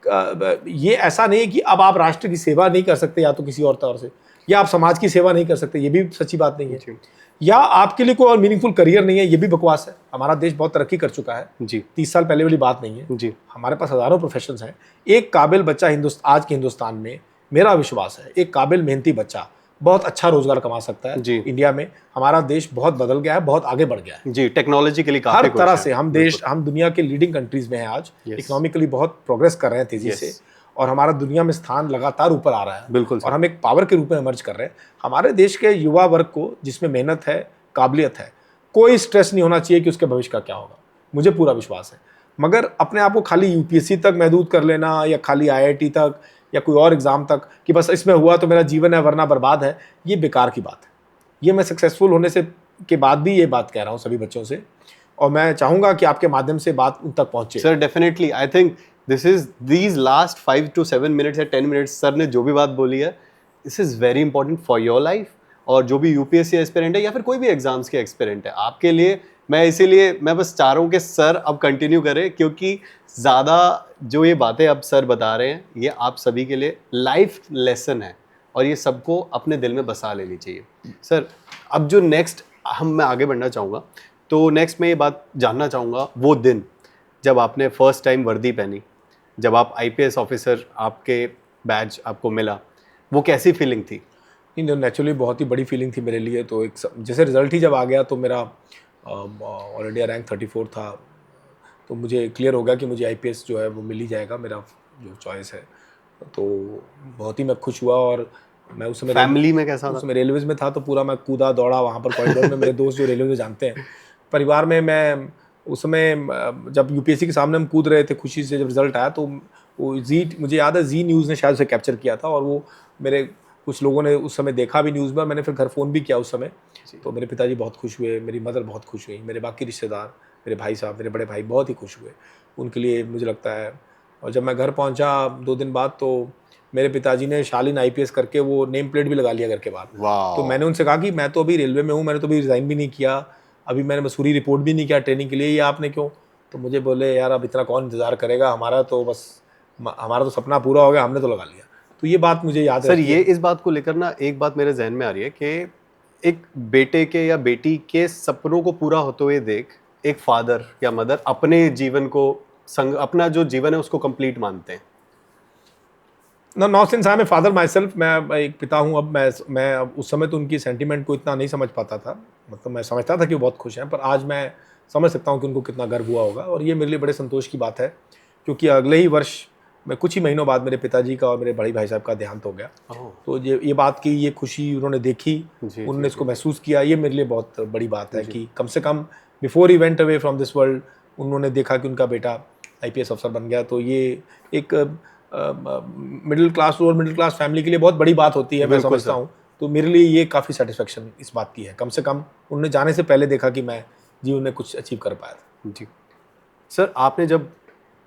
ये ऐसा नहीं है कि अब आप राष्ट्र की सेवा नहीं कर सकते या तो किसी और तौर से, या आप समाज की सेवा नहीं कर सकते, ये भी सच्ची बात नहीं है, या आपके लिए कोई और मीनिंगफुल करियर नहीं है, ये भी बकवास है। हमारा देश बहुत तरक्की कर चुका है, जी, 30 साल पहले वाली बात नहीं है। जी, हमारे पास हज़ारों प्रोफेशंस हैं। एक काबिल बच्चा आज के हिंदुस्तान में, मेरा विश्वास है, एक काबिल मेहनती बच्चा बहुत अच्छा रोजगार कमा सकता है। जी। इंडिया में हमारा देश बहुत बदल गया है, बहुत आगे बढ़ गया है जी, टेक्नोलॉजिकली हर काफी कुछ तरह है। से। हम दुनिया के लीडिंग कंट्रीज में हैं आज, Yes. इकोनॉमिकली बहुत प्रोग्रेस कर रहे हैं तेजी Yes. से, और हमारा दुनिया में स्थान लगातार ऊपर आ रहा है। बिल्कुल सर। और हम एक पावर के रूप में इमर्ज कर रहे हैं। हमारे देश के युवा वर्ग को, जिसमें मेहनत है, काबिलियत है, कोई स्ट्रेस नहीं होना चाहिए कि उसके भविष्य का क्या होगा, मुझे पूरा विश्वास है। मगर अपने आप को खाली यूपीएससी तक महदूद कर लेना या खाली आईआईटी तक या कोई और एग्जाम तक कि बस इसमें हुआ तो मेरा जीवन है वरना बर्बाद है, ये बेकार की बात है। ये मैं सक्सेसफुल होने से के बाद भी ये बात कह रहा हूँ सभी बच्चों से, और मैं चाहूँगा कि आपके माध्यम से बात उन तक पहुँचे। Sir definitely, I think these last 5 to 7 minutes या 10 minutes सर ने जो भी बात बोली है, this is very important for your life, और जो भी यूपीएससी एस्पिरेंट है या फिर कोई भी एग्जाम्स के एक्सपेरेंट है आपके लिए, मैं बस चाह रहा हूँ कि सर अब कंटिन्यू करें, क्योंकि ज़्यादा जो ये बातें अब सर बता रहे हैं ये आप सभी के लिए लाइफ लेसन है और ये सबको अपने दिल में बसा लेनी चाहिए। सर अब जो नेक्स्ट मैं आगे बढ़ना चाहूँगा, तो नेक्स्ट मैं ये बात जानना चाहूँगा, वो दिन जब आपने फर्स्ट टाइम वर्दी पहनी, जब आप आईपीएस ऑफिसर, आपके बैज आपको मिला, वो कैसी फीलिंग थी? नहीं, नेचुरली बहुत ही बड़ी फीलिंग थी मेरे लिए। तो एक जैसे रिजल्ट ही जब आ गया तो मेरा ऑलरेडी रैंक 34 था, तो मुझे क्लियर हो गया कि मुझे आईपीएस जो है वो मिल ही जाएगा, मेरा जो चॉइस है। तो बहुत ही मैं खुश हुआ। और मैं उस समय फैमिली में कैसा था? उसमें रेलवेज में था, तो पूरा मैं कूदा दौड़ा वहाँ पर कॉरिडोर में। मेरे दोस्त जो रेलवे में जानते हैं, परिवार में मैं उस समय जब यूपीएससी के सामने हम कूद रहे थे खुशी से, जब रिजल्ट आया तो वो मुझे याद है जी न्यूज़ ने शायद उसे कैप्चर किया था, और वो मेरे कुछ लोगों ने उस समय देखा भी न्यूज़ में। मैंने फिर घर फ़ोन भी किया उस समय, तो मेरे पिताजी बहुत खुश हुए, मेरी मदर बहुत खुश हुई, मेरे बाकी रिश्तेदार, मेरे भाई साहब, मेरे बड़े भाई बहुत ही खुश हुए। उनके लिए मुझे लगता है। और जब मैं घर पहुंचा 2 दिन बाद, तो मेरे पिताजी ने शालीन आईपीएस करके वो नेम प्लेट भी लगा लिया घर के बाहर। तो मैंने उनसे कहा कि मैं तो अभी रेलवे में हूँ, मैंने तो अभी रिज़ाइन भी नहीं किया, अभी मैंने मसूरी रिपोर्ट भी नहीं किया ट्रेनिंग के लिए, ये आपने क्यों? तो मुझे बोले यार अब इतना कौन इंतज़ार करेगा, हमारा तो सपना पूरा हो गया, हमने तो लगा लिया। तो ये बात मुझे याद है सर। ये इस बात को लेकर ना एक बात मेरे जहन में आ रही है कि एक बेटे के या बेटी के सपनों को पूरा होते हुए देख एक फादर या मदर अपने जीवन को अपना जो जीवन है उसको कंप्लीट मानते हैं? Now since I am a father myself, मैं एक पिता हूँ। अब मैं अब उस समय तो उनकी सेंटीमेंट को इतना नहीं समझ पाता था, मतलब मैं समझता था कि वो बहुत खुश हैं, पर आज मैं समझ सकता हूँ कि उनको कितना गर्व हुआ होगा, और ये मेरे लिए बड़े संतोष की बात है, क्योंकि अगले ही वर्ष में कुछ ही महीनों बाद मेरे पिताजी का और मेरे बड़े भाई साहब का देहांत हो गया। तो ये बात की, ये खुशी उन्होंने देखी, उन्होंने इसको महसूस किया, ये मेरे लिए बहुत बड़ी बात है कि कम से come before he went away from this world उन्होंने देखा कि उनका बेटा IPS अफसर बन गया। तो ये एक मिडिल क्लास और मिडिल क्लास फैमिली के लिए बहुत बड़ी बात होती है, मैं समझता हूँ। तो मेरे लिए ये काफ़ी सेटिस्फेक्शन इस बात की है, कम से कम उन्होंने जाने से पहले देखा कि मैं जीवन में कुछ अचीव कर पाया था। जी सर, आपने जब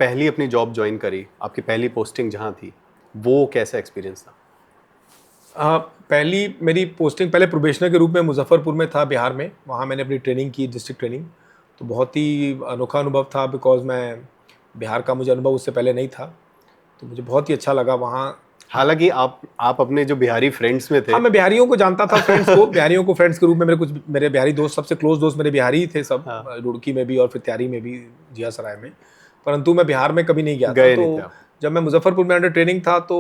पहली अपनी जॉब ज्वाइन करी, आपकी पहली पोस्टिंग जहाँ थी, वो कैसा एक्सपीरियंस था? पहली मेरी पोस्टिंग पहले प्रोबेशनर के रूप में मुजफ्फरपुर में था, बिहार में। वहाँ मैंने अपनी ट्रेनिंग की, डिस्ट्रिक्ट ट्रेनिंग। तो बहुत ही अनोखा अनुभव था, बिकॉज मैं बिहार का मुझे अनुभव उससे पहले नहीं था, तो मुझे बहुत ही अच्छा लगा वहाँ। हालांकि आप अपने जो बिहारी फ्रेंड्स में थे। हाँ, मैं बिहारियों को जानता था, फ्रेंड्स को, बिहारियों को फ्रेंड्स के रूप में मेरे बिहारी दोस्त, सबसे क्लोज दोस्त मेरे बिहारी ही थे सब। हाँ। रुड़की में भी और फिर त्यारी में भी, जिया सराय में। परंतु मैं बिहार में कभी नहीं गया था। तो जब मैं मुजफ्फरपुर में अंडर ट्रेनिंग था तो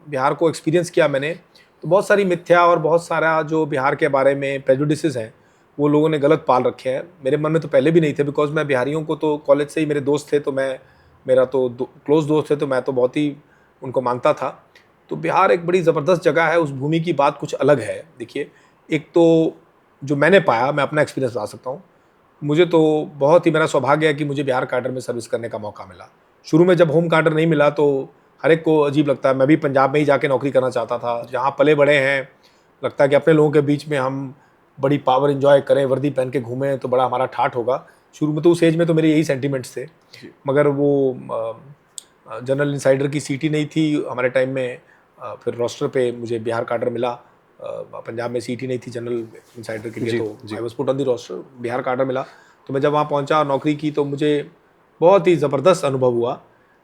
बिहार को एक्सपीरियंस किया मैंने। तो बहुत सारी मिथ्या और बहुत सारा जो बिहार के बारे में प्रेजुडिसेस हैं वो लोगों ने गलत पाल रखे हैं। मेरे मन में तो पहले भी नहीं थे, बिकॉज मैं बिहारियों को तो कॉलेज से ही मेरे दोस्त थे, तो मेरा तो क्लोज दोस्त थे, तो मैं तो बहुत ही उनको मानता था। तो बिहार एक बड़ी ज़बरदस्त जगह है, उस भूमि की बात कुछ अलग है। देखिए, एक तो जो मैंने पाया, मैं अपना एक्सपीरियंस बता सकता हूँ। मुझे तो बहुत ही मेरा सौभाग्य है कि मुझे बिहार कैडर में सर्विस करने का मौका मिला। शुरू में जब होम कैडर नहीं मिला तो हर एक को अजीब लगता है। मैं भी पंजाब में ही जाके नौकरी करना चाहता था, जहाँ पले बड़े हैं। लगता है कि अपने लोगों के बीच में हम बड़ी पावर एंजॉय करें, वर्दी पहन के घूमें तो बड़ा हमारा ठाठ होगा। शुरू में तो उस एज में तो मेरे यही सेंटिमेंट्स थे, मगर वो जनरल इंसाइडर की सीट ही नहीं थी हमारे टाइम में। फिर रोस्टर पे मुझे बिहार कैडर मिला। पंजाब में सीट ही नहीं थी जनरल इंसाइडर के लिए, तो I was put on the roster, Bihar cadre मिला। तो मैं जब वहाँ पहुँचा, नौकरी की, तो मुझे बहुत ही ज़बरदस्त अनुभव हुआ।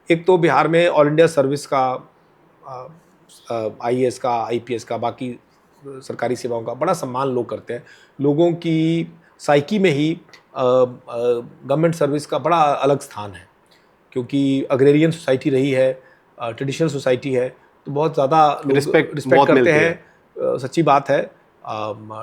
एक तो बिहार में ऑल इंडिया सर्विस का, IAS का, IPS का, बाकी सरकारी सेवाओं का बड़ा सम्मान लोग करते हैं। लोगों की साइकी में ही गवर्नमेंट सर्विस का बड़ा अलग स्थान है, क्योंकि अग्रेरियन सोसाइटी रही है, ट्रेडिशनल सोसाइटी है, तो बहुत ज़्यादा लोग रिस्पेक्ट करते हैं। सच्ची बात है,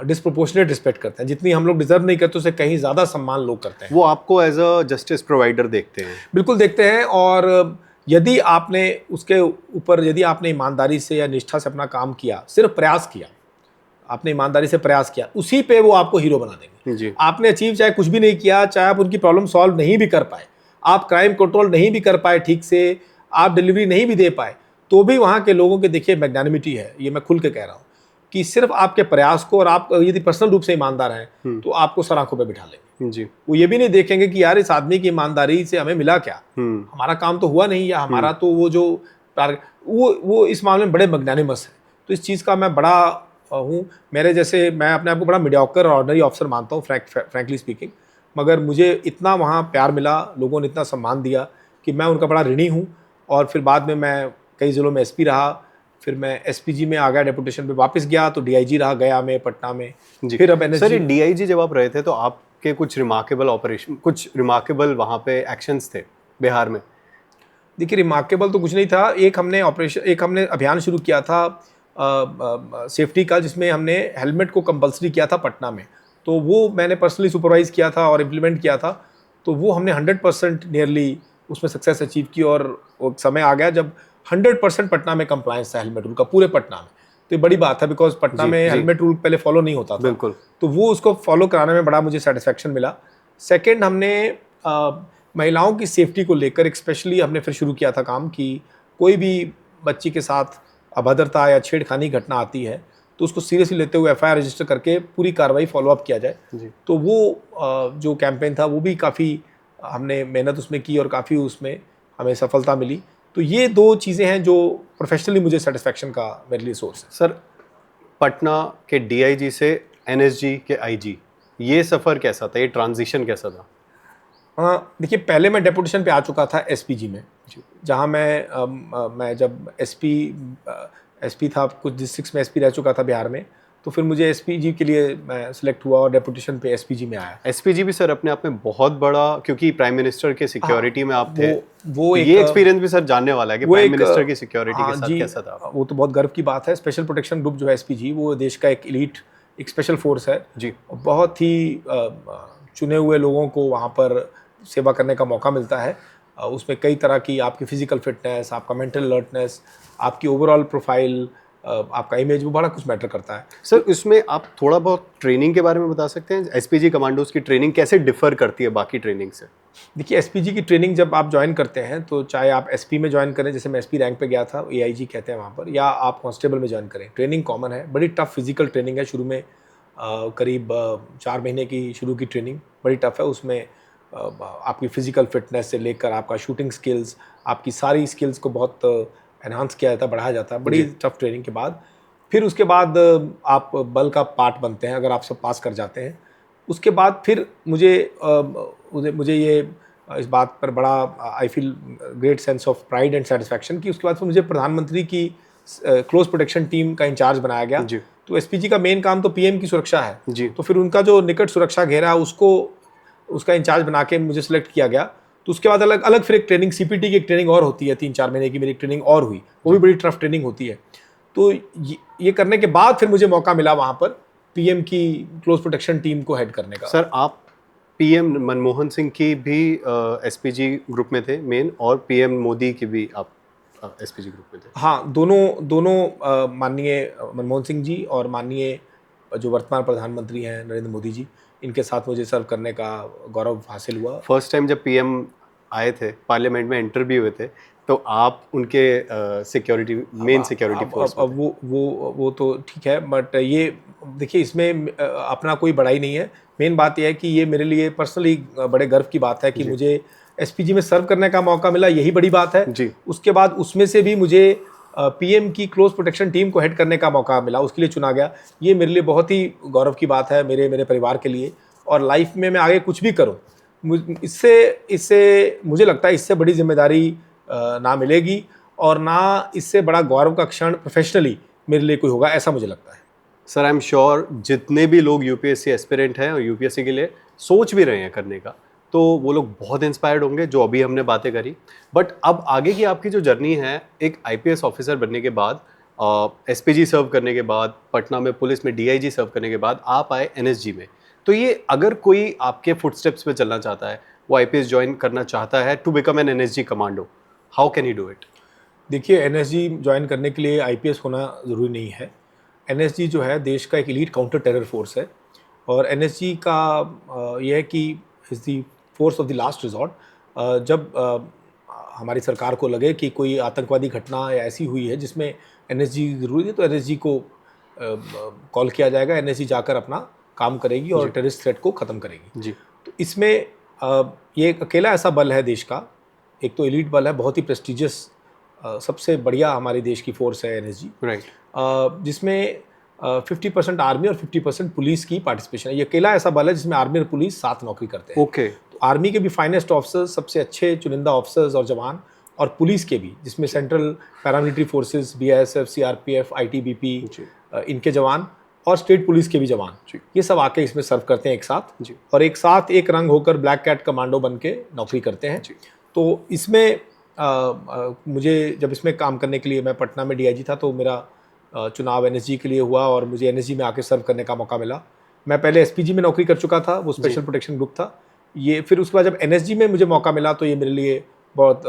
डिस्प्रोपोर्शनेट रिस्पेक्ट करते हैं। जितनी हम लोग डिजर्व नहीं करते उससे कहीं ज़्यादा सम्मान लोग करते हैं। वो आपको एज अ जस्टिस प्रोवाइडर देखते हैं? बिल्कुल देखते हैं। और यदि आपने उसके ऊपर, यदि आपने ईमानदारी से या निष्ठा से अपना काम किया, सिर्फ प्रयास किया, आपने ईमानदारी से प्रयास किया, उसी पे वो आपको हीरो बना देंगे जी। आपने अचीव चाहे कुछ भी नहीं किया, चाहे आप उनकी प्रॉब्लम सॉल्व नहीं भी कर पाए, आप क्राइम कंट्रोल नहीं भी कर पाए ठीक से, आप डिलीवरी नहीं भी दे पाए, तो भी वहाँ के लोगों के देखिए मैग्नानिमिटी है, ये मैं खुल के कह रहा हूँ, कि सिर्फ आपके प्रयास को, और आप यदि पर्सनल रूप से ईमानदार हैं तो आपको सर आंखों पे बिठा लेंगे जी। वो ये भी नहीं देखेंगे कि यार इस आदमी की ईमानदारी से हमें मिला क्या, हमारा काम तो हुआ नहीं, या हमारा तो वो जो वो इस मामले में बड़े मैग्नानिमस है। तो इस चीज़ का मैं बड़ा हूँ। मेरे जैसे, मैं अपने आप को बड़ा मीडियोकर और ऑर्डिनरी ऑफिसर मानता हूँ, फ्रैंकली स्पीकिंग, मगर मुझे इतना वहाँ प्यार मिला, लोगों ने इतना सम्मान दिया कि मैं उनका बड़ा ऋणी हूँ। और फिर बाद में मैं कई ज़िलों में SP रहा, फिर मैं SPG में आ गया, डेपुटेशन पे वापस गया तो DIG रहा गया में, पटना में, फिर अब NSG। सर, DIG जब आप रहे थे तो आपके कुछ रिमार्केबल ऑपरेशन, कुछ रिमार्केबल वहाँ पे एक्शंस थे बिहार में? देखिए, रिमार्केबल तो कुछ नहीं था। एक हमने अभियान शुरू किया था सेफ्टी का, जिसमें हमने हेलमेट को कंपलसरी किया था पटना में। तो वो मैंने पर्सनली सुपरवाइज किया था और इम्प्लीमेंट किया था। तो वो हमने 100% नियरली उसमें सक्सेस अचीव की, और वो समय आ गया जब 100% पटना में कंप्लायंस था हेलमेट रूल का, पूरे पटना में। तो ये बड़ी बात है, बिकॉज पटना में हेलमेट रूल पहले फॉलो नहीं होता था। बिल्कुल। तो वो उसको फॉलो कराने में बड़ा मुझे सेटिस्फेक्शन मिला। सेकेंड, हमने महिलाओं की सेफ्टी को लेकर एक स्पेशली हमने फिर शुरू किया था काम, कि कोई भी बच्ची के साथ अभद्रता या छेड़खानी घटना आती है तो उसको सीरियसली लेते हुए FIR रजिस्टर करके पूरी कार्रवाई फॉलोअप किया जाए। तो वो जो कैंपेन था वो भी काफ़ी हमने मेहनत उसमें की और काफ़ी उसमें हमें सफलता मिली। तो ये 2 चीज़ें हैं जो प्रोफेशनली मुझे सेटिस्फेक्शन का मेरे लिए सोर्स है। सर, पटना के DIG से NSG के IG, ये सफ़र कैसा था, ये ट्रांजिशन कैसा था? देखिए, पहले मैं डेपुटेशन पे आ चुका था SPG में, जहाँ मैं जब SP था, कुछ डिस्ट्रिक्ट्स में SP रह चुका था बिहार में। तो फिर मुझे एसपीजी के लिए मैं सिलेक्ट हुआ और डेपुटेशन पे एसपीजी में आया। एसपीजी भी सर अपने आप में बहुत बड़ा, क्योंकि प्राइम मिनिस्टर के सिक्योरिटी में आप थे, वो ये एक्सपीरियंस भी सर जानने वाला है कि प्राइम मिनिस्टर की सिक्योरिटी के साथ कैसा था। वो तो बहुत गर्व की बात है। स्पेशल प्रोटेक्शन ग्रुप जो है एसपीजी, वो देश का एक एलीट, एक स्पेशल फोर्स है जी। बहुत ही चुने हुए लोगों को वहाँ पर सेवा करने का मौका मिलता है। उसमें कई तरह की आपकी फिजिकल फिटनेस, आपका मेंटल अलर्टनेस, आपकी ओवरऑल प्रोफाइल, आपका इमेज, वो बड़ा कुछ मैटर करता है। सर इसमें आप थोड़ा बहुत ट्रेनिंग के बारे में बता सकते हैं? एसपीजी कमांडोज की ट्रेनिंग कैसे डिफर करती है बाकी ट्रेनिंग से? देखिए, एसपीजी की ट्रेनिंग जब आप ज्वाइन करते हैं, तो चाहे आप एसपी में ज्वाइन करें, जैसे मैं एसपी रैंक पे गया था, एआईजी कहते हैं वहाँ पर, या आप कांस्टेबल में ज्वाइन करें, ट्रेनिंग कॉमन है। बड़ी टफ फिजिकल ट्रेनिंग है। शुरू में करीब 4 महीने की शुरू की ट्रेनिंग बड़ी टफ है। उसमें आपकी फिजिकल फिटनेस से लेकर आपका शूटिंग स्किल्स, आपकी सारी स्किल्स को बहुत एनहांस किया जाता है, बढ़ाया जाता है बड़ी टफ ट्रेनिंग के बाद। फिर उसके बाद आप बल का पार्ट बनते हैं, अगर आप सब पास कर जाते हैं। उसके बाद फिर मुझे ये इस बात पर बड़ा I feel great sense of pride and satisfaction कि उसके बाद फिर मुझे प्रधानमंत्री की क्लोज प्रोटेक्शन टीम का इंचार्ज बनाया गया। तो एसपीजी का मेन काम तो पीएम की सुरक्षा है जी। तो फिर उनका जो निकट सुरक्षा घेरा है उसका इंचार्ज बना के मुझे सिलेक्ट किया गया। तो उसके बाद अलग अलग फिर एक ट्रेनिंग, सीपीटी की एक ट्रेनिंग और होती है, 3-4 महीने की मेरी ट्रेनिंग और हुई, वो भी बड़ी टफ ट्रेनिंग होती है। तो ये करने के बाद फिर मुझे मौका मिला वहाँ पर पीएम की क्लोज प्रोटेक्शन टीम को हेड करने का। सर आप पीएम मनमोहन सिंह की भी एसपीजी ग्रुप में थे मेन, और पीएम मोदी की भी आप एसपीजी ग्रुप में थे? हाँ, दोनों माननीय मनमोहन सिंह जी और माननीय जो वर्तमान प्रधानमंत्री हैं नरेंद्र मोदी जी, इनके साथ मुझे सर्व करने का गौरव हासिल हुआ। फर्स्ट टाइम जब पीएम आए थे, पार्लियामेंट में एंटर भी हुए थे, तो आप उनके सिक्योरिटी, मेन सिक्योरिटी फोर्स में थे। वो तो ठीक है, बट ये देखिए, इसमें अपना कोई बड़ाई नहीं है। मेन बात यह है कि ये मेरे लिए पर्सनली बड़े गर्व की बात है कि मुझे एसपीजी में सर्व करने का मौका मिला, यही बड़ी बात है जी। उसके बाद उसमें से भी मुझे पीएम की क्लोज प्रोटेक्शन टीम को हेड करने का मौका मिला, उसके लिए चुना गया। ये मेरे लिए बहुत ही गौरव की बात है, मेरे परिवार के लिए। और लाइफ में मैं आगे कुछ भी करूं, इससे मुझे लगता है इससे बड़ी जिम्मेदारी ना मिलेगी और ना इससे बड़ा गौरव का क्षण प्रोफेशनली मेरे लिए कोई होगा, ऐसा मुझे लगता है। सर आई एम श्योर जितने भी लोग यूपीएससी एस्पिरेंट हैं और यूपीएससी के लिए सोच भी रहे हैं करने का, तो वो लोग बहुत इंस्पायर्ड होंगे जो अभी हमने बातें करी। बट अब आगे की आपकी जो जर्नी है, एक आईपीएस ऑफिसर बनने के बाद, एसपीजी सर्व करने के बाद, पटना में पुलिस में डीआईजी सर्व करने के बाद आप आए एनएसजी में। तो ये अगर कोई आपके फुटस्टेप्स पे चलना चाहता है, वो आईपीएस ज्वाइन करना चाहता है to become an NSG commando, how can he do it? देखिए, एनएसजी ज्वाइन करने के लिए आईपीएस होना ज़रूरी नहीं है। एनएसजी जो है देश का एक एलीट काउंटर टेरर फोर्स है और एनएसजी का यह है कि is the force of the last resort. जब हमारी सरकार को लगे कि कोई आतंकवादी घटना या ऐसी हुई है जिसमें एनएसजी ज़रूरी है, तो एनएसजी को कॉल किया जाएगा। एनएसजी जाकर अपना काम करेगी और टेररिस्ट थ्रेट को ख़त्म करेगी जी। तो इसमें ये एक अकेला ऐसा बल है देश का, एक तो एलीट बल है, बहुत ही प्रेस्टिजियस, सबसे बढ़िया हमारे देश की फोर्स है एनएसजी, राइट, जिसमें 50% आर्मी और 50% पुलिस की पार्टिसिपेशन है। ये अकेला ऐसा बल है जिसमें आर्मी और पुलिस साथ नौकरी करते हैं। ओके। तो आर्मी के भी फाइनेस्ट ऑफिसर्स, सबसे अच्छे चुनिंदा ऑफिसर्स और जवान, और पुलिस के भी, जिसमें central paramilitary forces, BSF, CRPF, ITBP, इनके जवान, और स्टेट पुलिस के भी जवान, ये सब आके इसमें सर्व करते हैं एक साथ जी। और एक साथ एक रंग होकर ब्लैक कैट कमांडो बन के नौकरी करते हैं। तो इसमें मुझे जब इसमें काम करने के लिए, मैं पटना में डीआईजी था, तो मेरा चुनाव एनएसजी के लिए हुआ और मुझे एनएसजी में आके सर्व करने का मौका मिला। मैं पहले एसपीजी में नौकरी कर चुका था, वो स्पेशल प्रोटेक्शन ग्रुप था ये। फिर उसके बाद जब एनएसजी में मुझे मौका मिला तो ये मेरे लिए बहुत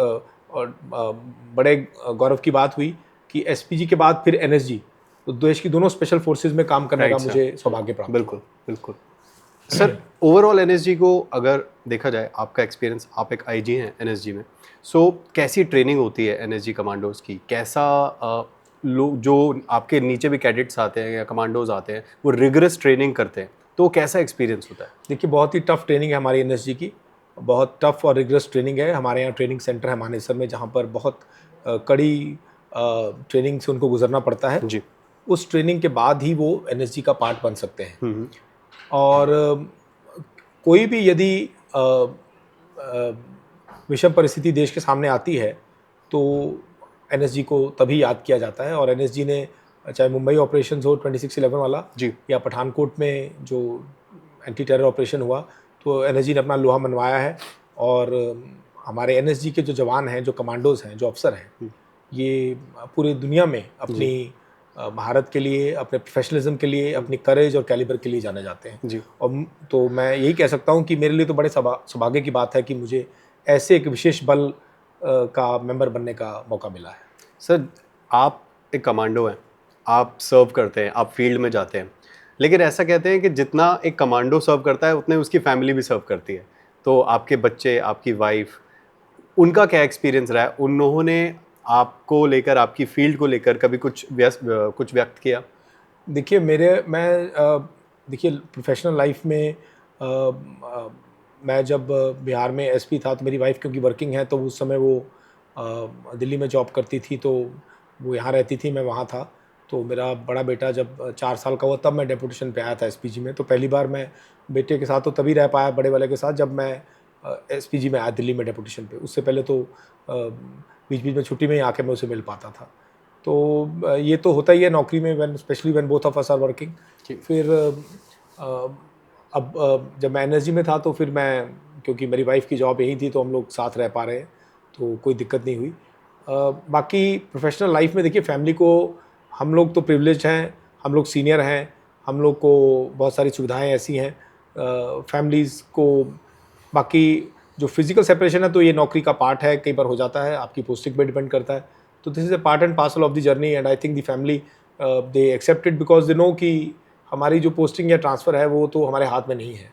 बड़े गौरव की बात हुई कि एसपीजी के बाद फिर एनएसजी, तो देश की दोनों स्पेशल फोर्सेज में काम करने का मुझे सौभाग्य प्राप्त। बिल्कुल बिल्कुल। सर ओवरऑल एनएसजी को अगर देखा जाए, आपका एक्सपीरियंस, आप एक आईजी हैं एनएसजी में, सो कैसी ट्रेनिंग होती है एनएसजी कमांडोज की? कैसा लोग जो आपके नीचे भी कैडेट्स आते हैं या कमांडोज आते हैं, वो रिगरस ट्रेनिंग करते हैं, तो कैसा एक्सपीरियंस होता है? देखिए, बहुत ही टफ ट्रेनिंग है हमारी एनएसजी की, बहुत टफ और रिगरस ट्रेनिंग है। हमारे यहाँ ट्रेनिंग सेंटर है मानेसर में, जहाँ पर बहुत कड़ी ट्रेनिंग से उनको गुजरना पड़ता है जी। उस ट्रेनिंग के बाद ही वो एनएसजी का पार्ट बन सकते हैं। और कोई भी यदि विषम परिस्थिति देश के सामने आती है तो एनएसजी को तभी याद किया जाता है। और एनएसजी ने चाहे मुंबई ऑपरेशन हो 26/11 वाला जी। या पठानकोट में जो एंटी टेरर ऑपरेशन हुआ, तो एनएसजी ने अपना लोहा मनवाया है। और हमारे एनएसजी के जो जवान हैं, जो कमांडोज़ हैं, जो अफसर हैं, ये पूरी दुनिया में अपनी भारत के लिए, अपने प्रोफेशनलिज्म के लिए, अपनी करेज और कैलिबर के लिए जाने जाते हैं। जी। और तो मैं यही कह सकता हूँ कि मेरे लिए तो बड़े सौभाग्य की बात है कि मुझे ऐसे एक विशेष बल का मेंबर बनने का मौका मिला है। सर, आप एक कमांडो हैं, आप सर्व करते हैं, आप फील्ड में जाते हैं, लेकिन ऐसा कहते हैं कि जितना एक कमांडो सर्व करता है उतने उसकी फैमिली भी सर्व करती है। तो आपके बच्चे, आपकी वाइफ, उनका क्या एक्सपीरियंस रहा है? उन्होंने आपको लेकर, आपकी फील्ड को लेकर कभी कुछ व्यक्त किया? देखिए देखिए प्रोफेशनल लाइफ में मैं जब बिहार में एसपी था, तो मेरी वाइफ क्योंकि वर्किंग है, तो उस समय वो दिल्ली में जॉब करती थी, तो वो यहाँ रहती थी, मैं वहाँ था। तो मेरा बड़ा बेटा जब 4 साल का हुआ, तब मैं डेपुटेशन पे आया था एसपीजी में। तो पहली बार मैं बेटे के साथ तो तभी रह पाया, बड़े वाले के साथ, जब मैं एसपीजी में आया दिल्ली में डेपुटेशन पे। उससे पहले तो बीच बीच में छुट्टी में ही आके मैं उसे मिल पाता था। तो ये तो होता ही है नौकरी में, specially when both of us are working. फिर जब मैं एनएसजी में था, तो फिर मैं, क्योंकि मेरी वाइफ की जॉब यहीं थी, तो हम लोग साथ रह पा रहे हैं, तो कोई दिक्कत नहीं हुई। बाकी प्रोफेशनल लाइफ में देखिए, फैमिली को, हम लोग तो प्रिविलेज हैं, हम लोग सीनियर हैं, हम लोग को बहुत सारी सुविधाएं ऐसी हैं फैमिलीज़ को। बाकी जो फिज़िकल सेपरेशन है, तो ये नौकरी का पार्ट है, कई बार हो जाता है, आपकी पोस्टिंग पे डिपेंड करता है। तो this is a part and parcel of the journey, and I think the family they accept it, because they know कि हमारी जो पोस्टिंग या ट्रांसफ़र है वो तो हमारे हाथ में नहीं है।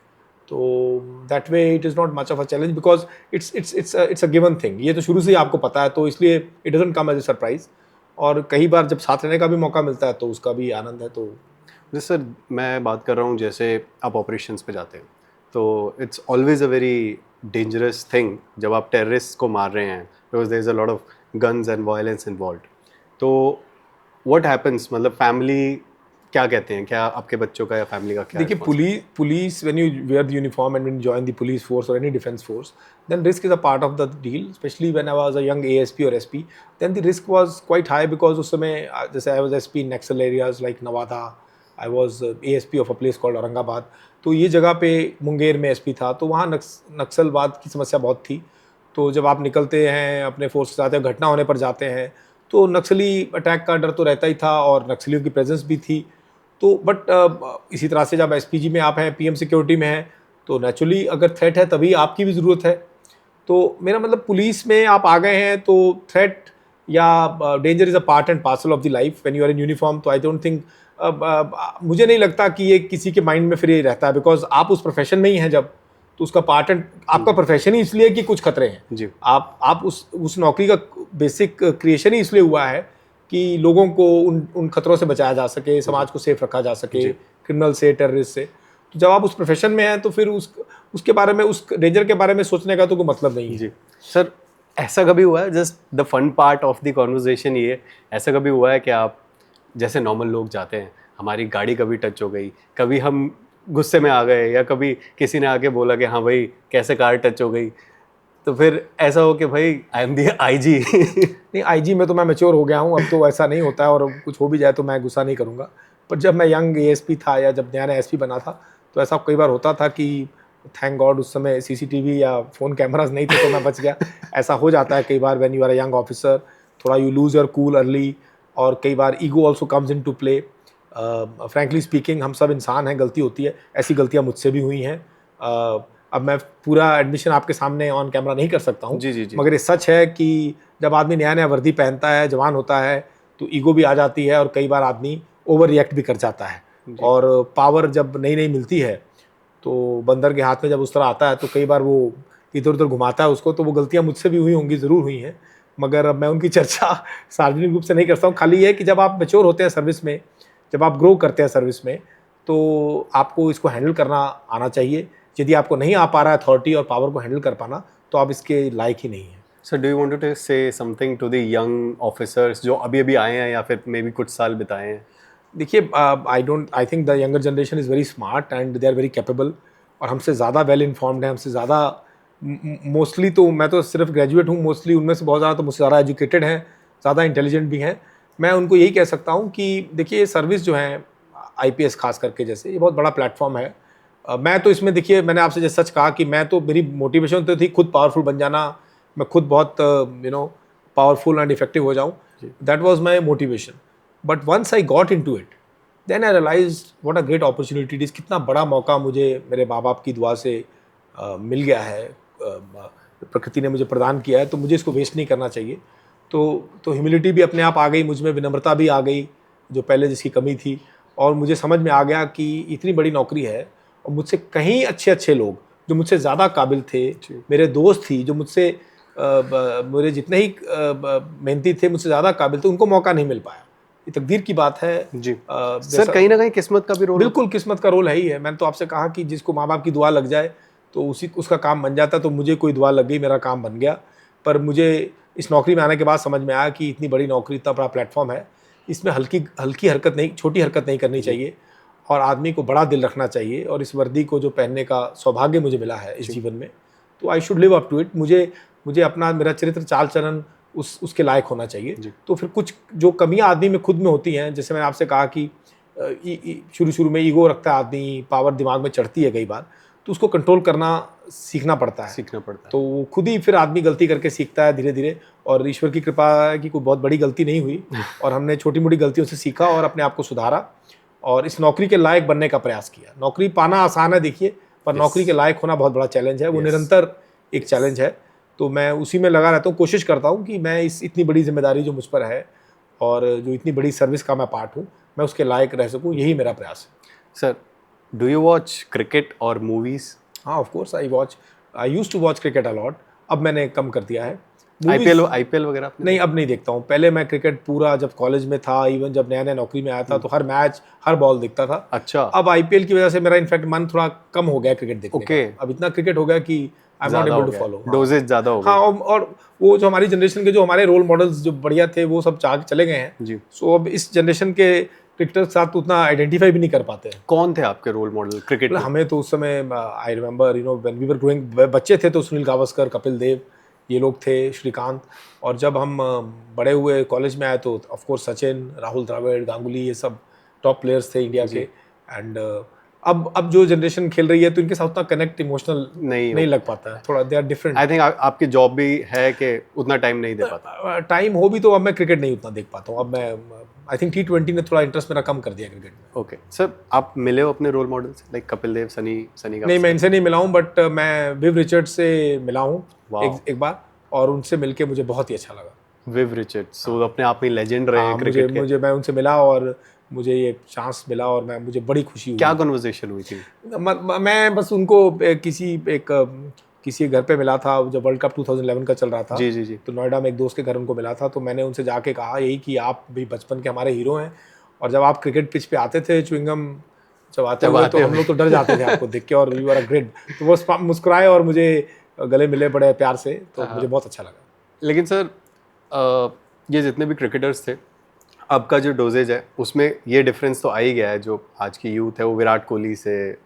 तो that way it is not much of a challenge, because it's a given thing. ये तो शुरू से ही आपको पता है, तो इसलिए it doesn't come as a surprise. और कई बार जब साथ रहने का भी मौका मिलता है, तो उसका भी आनंद है। तो जी सर, मैं बात कर रहा हूँ, जैसे आप ऑपरेशंस पे जाते हैं, तो it's always a very dangerous thing जब आप टेररिस्ट को मार रहे हैं, because there is a lot of guns and violence involved. तो व्हाट हैपन्स, मतलब फैमिली क्या कहते हैं? क्या आपके बच्चों का या फैमिली का क्या देखिए, response है? Police when you wear the uniform and when you join the police force और any defence force, then risk is a part of the deal, especially when I was a young ASP or SP. Then the risk was quite high, because उस समय जैसे I was SP in Naxal areas like Nawada, I was ASP of a place called Aurangabad. तो ये जगह पे मुंगेर में SP था, तो वहाँ नक्सलवाद की समस्या बहुत थी। तो जब आप निकलते हैं अपने फोर्स के साथ, या घटना होने पर जाते हैं, तो नक्सली अटैक का डर तो रहता ही था, और नक्सलियों की प्रेजेंस भी थी। तो बट इसी तरह से जब एसपीजी में आप हैं, पीएम सिक्योरिटी में हैं, तो नेचुरली अगर थ्रेट है तभी आपकी भी ज़रूरत है। तो मेरा मतलब, पुलिस में आप आ गए हैं, तो थ्रेट या danger is a part and parcel of the life when you are in uniform. तो आई डोंट थिंक, मुझे नहीं लगता कि ये किसी के माइंड में फिर ये रहता है, बिकॉज आप उस प्रोफेशन में ही हैं जब, तो उसका पार्ट एंड, आपका प्रोफेशन ही इसलिए कि कुछ खतरे हैं। जी। आप उस नौकरी का बेसिक क्रिएशन ही इसलिए हुआ है कि लोगों को उन खतरों से बचाया जा सके, समाज को सेफ रखा जा सके, क्रिमिनल से, टेररिस्ट से। तो जब आप उस प्रोफेशन में हैं, तो फिर उसके बारे में, उस डेंजर के बारे में सोचने का तो कोई मतलब नहीं है। जी सर, ऐसा कभी हुआ है, just the fun part of the conversation ये, ऐसा कभी हुआ है कि आप जैसे नॉर्मल लोग जाते हैं, हमारी गाड़ी कभी टच हो गई, कभी हम गुस्से में आ गए, या कभी किसी ने आके बोला कि हाँ भाई कैसे कार टच हो गई, तो फिर ऐसा हो कि भाई आई एम दी आईजी? नहीं, आईजी में तो मैं मैच्योर हो गया हूँ, अब तो ऐसा नहीं होता है, और कुछ हो भी जाए तो मैं गुस्सा नहीं करूँगा। पर जब मैं यंग एएसपी था, या जब नया नया एसपी बना था, तो ऐसा कई बार होता था कि थैंक गॉड उस समय सीसीटीवी या फ़ोन कैमराज नहीं थे, तो मैं बच गया। ऐसा हो जाता है कई बार, when you are a young officer, थोड़ा you lose your cool early, और कई बार ego also comes in to play. Frankly speaking, हम सब इंसान हैं, गलती होती है, ऐसी गलतियाँ मुझसे भी हुई हैं। अब मैं पूरा एडमिशन आपके सामने ऑन कैमरा नहीं कर सकता हूँ, मगर ये सच है कि जब आदमी नया नया वर्दी पहनता है, जवान होता है, तो ईगो भी आ जाती है, और कई बार आदमी ओवर रिएक्ट भी कर जाता है। और पावर जब नई नई मिलती है, तो बंदर के हाथ में जब उस तरह आता है, तो कई बार वो इधर उधर घुमाता है उसको। तो वो गलतियाँ मुझसे भी हुई होंगी, ज़रूर हुई हैं, मगर अब मैं उनकी चर्चा सार्वजनिक रूप से नहीं करता हूँ। खाली ये है कि जब आप मैच्योर होते हैं सर्विस में, जब आप ग्रो करते हैं सर्विस में, तो आपको इसको हैंडल करना आना चाहिए। यदि आपको नहीं आ पा रहा है अथॉरिटी और पावर को हैंडल कर पाना, तो आप इसके लायक ही नहीं हैं। Sir, do you want to say something to the young officers जो अभी अभी आए हैं, या फिर मे बी कुछ साल बिताए हैं? देखिए, I think the younger generation is very smart and they are very capable, और हमसे ज़्यादा वेल इन्फॉर्म्ड है, हमसे ज़्यादा, मोस्टली तो मैं तो सिर्फ ग्रेजुएट हूँ, मोस्टली उनमें से बहुत ज़्यादा तो मुझसे ज़्यादा एजुकेटेड हैं, ज़्यादा इंटेलिजेंट भी हैं। मैं उनको यही कह सकता हूँ कि देखिए सर्विस जो है आईपीएस खास करके जैसे ये बहुत बड़ा प्लेटफॉर्म है। मैं तो इसमें देखिए मैंने आपसे जैसे सच कहा कि मैं तो मेरी मोटिवेशन तो थी खुद पावरफुल बन जाना, मैं खुद बहुत पावरफुल एंड इफेक्टिव हो जाऊँ, that was my motivation. But once I got into it then I realised what a great opportunity it is, कितना बड़ा मौका मुझे मेरे माँ बाप की दुआ से मिल गया है, प्रकृति ने मुझे प्रदान किया है, तो मुझे इसको वेस्ट नहीं करना चाहिए। तो ह्यूमिलिटी भी अपने आप आ गई मुझ में, विनम्रता भी आ गई जो पहले जिसकी कमी थी, और मुझे समझ में आ गया कि इतनी बड़ी नौकरी है और मुझसे कहीं अच्छे अच्छे लोग जो मुझसे ज़्यादा काबिल थे, मेरे दोस्त थी जो मुझसे मेरे जितने ही मेहनती थे मुझसे ज़्यादा काबिल थे, उनको मौका नहीं मिल पाया। ये तकदीर की बात है जी। सर कहीं ना कहीं किस्मत का भी रोल, बिल्कुल किस्मत का रोल है ही है। मैंने तो आपसे कहा कि जिसको माँ बाप की दुआ लग जाए तो उसका काम बन जाता, तो मुझे कोई दुआ लग गई, मेरा काम बन गया। पर मुझे इस नौकरी में आने के बाद समझ में आया कि इतनी बड़ी नौकरी, इतना बड़ा प्लेटफॉर्म है, इसमें हल्की हल्की हरकत नहीं, छोटी हरकत नहीं करनी चाहिए और आदमी को बड़ा दिल रखना चाहिए। और इस वर्दी को जो पहनने का सौभाग्य मुझे मिला है इस जीवन में, तो I should live up to it. मुझे अपना मेरा चरित्र चाल चलन उसके लायक होना चाहिए। तो फिर कुछ जो कमियां आदमी में खुद में होती हैं, जैसे मैंने आपसे कहा कि शुरू में ईगो रखता है आदमी, पावर दिमाग में चढ़ती है कई बार, तो उसको कंट्रोल करना सीखना पड़ता है। तो खुद ही फिर आदमी गलती करके सीखता है धीरे धीरे, और ईश्वर की कृपा है कि कोई बहुत बड़ी गलती नहीं हुई और हमने छोटी मोटी गलतियों से सीखा और अपने आप को सुधारा और इस नौकरी के लायक बनने का प्रयास किया। नौकरी पाना आसान है देखिए, पर नौकरी के लायक होना बहुत बड़ा चैलेंज है, वो निरंतर एक चैलेंज है। तो मैं उसी में लगा रहता हूँ, कोशिश करता हूँ कि मैं इस इतनी बड़ी जिम्मेदारी जो मुझ पर है और जो इतनी बड़ी सर्विस का मैं पार्ट हूँ, मैं उसके लायक रह सकूँ, यही मेरा प्रयास है। Sir do you watch cricket और मूवीज़? हाँ, of course I used to watch cricket a lot. अब मैंने कम कर दिया है। आईपीएल वगैरह आपने? नहीं, अब नहीं देखता हूँ। पहले मैं क्रिकेट पूरा जब कॉलेज में था, इवन जब नया नया नौकरी में आया था, तो हर मैच हर बॉल देखता था। अच्छा। अब आईपीएल की वजह से मेरा इनफैक्ट मन थोड़ा कम हो गया क्रिकेट देखने का। अब इतना क्रिकेट हो गया कि I am not able to follow. Doses ज़्यादा हो गए। हाँ, और वो जो हमारी जनरेशन के जो हमारे रोल मॉडल्स जो बढ़िया थे वो सब चले गए हैं जी। सो अब इस जनरेशन के क्रिकेटर के साथ उतना आइडेंटिफाई भी नहीं कर पाते हैं। कौन थे आपके रोल मॉडल क्रिकेट में? हमें तो उस समय I remember when we were growing, बच्चे थे तो सुनील गावस्कर, कपिल देव, ये लोग थे, श्रीकांत। और जब हम बड़े हुए कॉलेज में आए तो ऑफ कोर्स सचिन, राहुल द्रविड़, गांगुली, ये सब टॉप प्लेयर्स थे इंडिया के। एंड अब जो जनरेशन खेल रही है तो इनके साथ उतना कनेक्ट इमोशनल नहीं लग पाता है, थोड़ा they are different. I think आपकी जॉब भी है कि उतना टाइम नहीं दे पाता। टाइम हो भी तो अब मैं क्रिकेट नहीं उतना देख पाता हूँ। अब मैं आई थिंक T20 ने थोड़ा इंटरेस्ट मेरा कम कर दिया क्रिकेट में। ओके सर, आप मिले हो अपने रोल मॉडल से, लाइक कपिल देव, सनी का? नहीं, मैं इनसे नहीं मिला हूँ, बट मैं विव रिचर्ड्स से मिला हूँ एक बार, और उनसे मिलके मुझे बहुत ही अच्छा लगा। विव रिचर्ड्स तो अपने आप में लेजेंड रहे क्रिकेट के। मैं उनसे मिला और मुझे ये चांस मिला और मुझे बड़ी खुशी हुई। क्या कन्वर्सेशन हुई थी? मैं बस उनको किसी घर पे मिला था जब वर्ल्ड कप 2011 का चल रहा था। जी। तो नोएडा में एक दोस्त के घर उनको मिला था, तो मैंने उनसे जाके कहा यही कि आप भी बचपन के हमारे हीरो हैं, और जब आप क्रिकेट पिच पे आते थे च्युइंगम चबाते हुए तो हम लोग तो डर जाते थे आपको देख के, और यू आर अ ग्रेट। तो वो मुस्कुराए और मुझे गले मिले बड़े प्यार से, तो मुझे बहुत अच्छा लगा। लेकिन सर ये जितने भी क्रिकेटर्स थे, अब का जो डोजेज है उसमें ये डिफरेंस तो आ ही गया है। जो आज की यूथ है वो विराट कोहली से,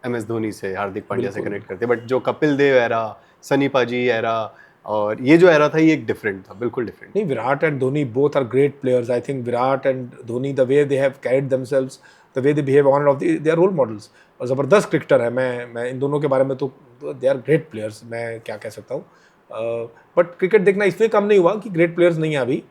MS धोनी से, हार्दिक पांड्या से कनेक्ट करते, बट जो कपिल देव एरा, सनी पाजी एरा और ये जो एरा था ये एक डिफरेंट था, बिल्कुल डिफरेंट। नहीं, Virat and Dhoni both are great players. I think Virat and Dhoni, the way they have carried themselves, the way they behave on and off, they are role models और ज़बरदस्त क्रिकेटर है। मैं इन दोनों के बारे में तो दे आर ग्रेट प्लेयर्स, मैं क्या कह सकता हूँ। बट क्रिकेट देखना इसलिए कम नहीं हुआ कि ग्रेट प्लेयर्स नहीं है अभी।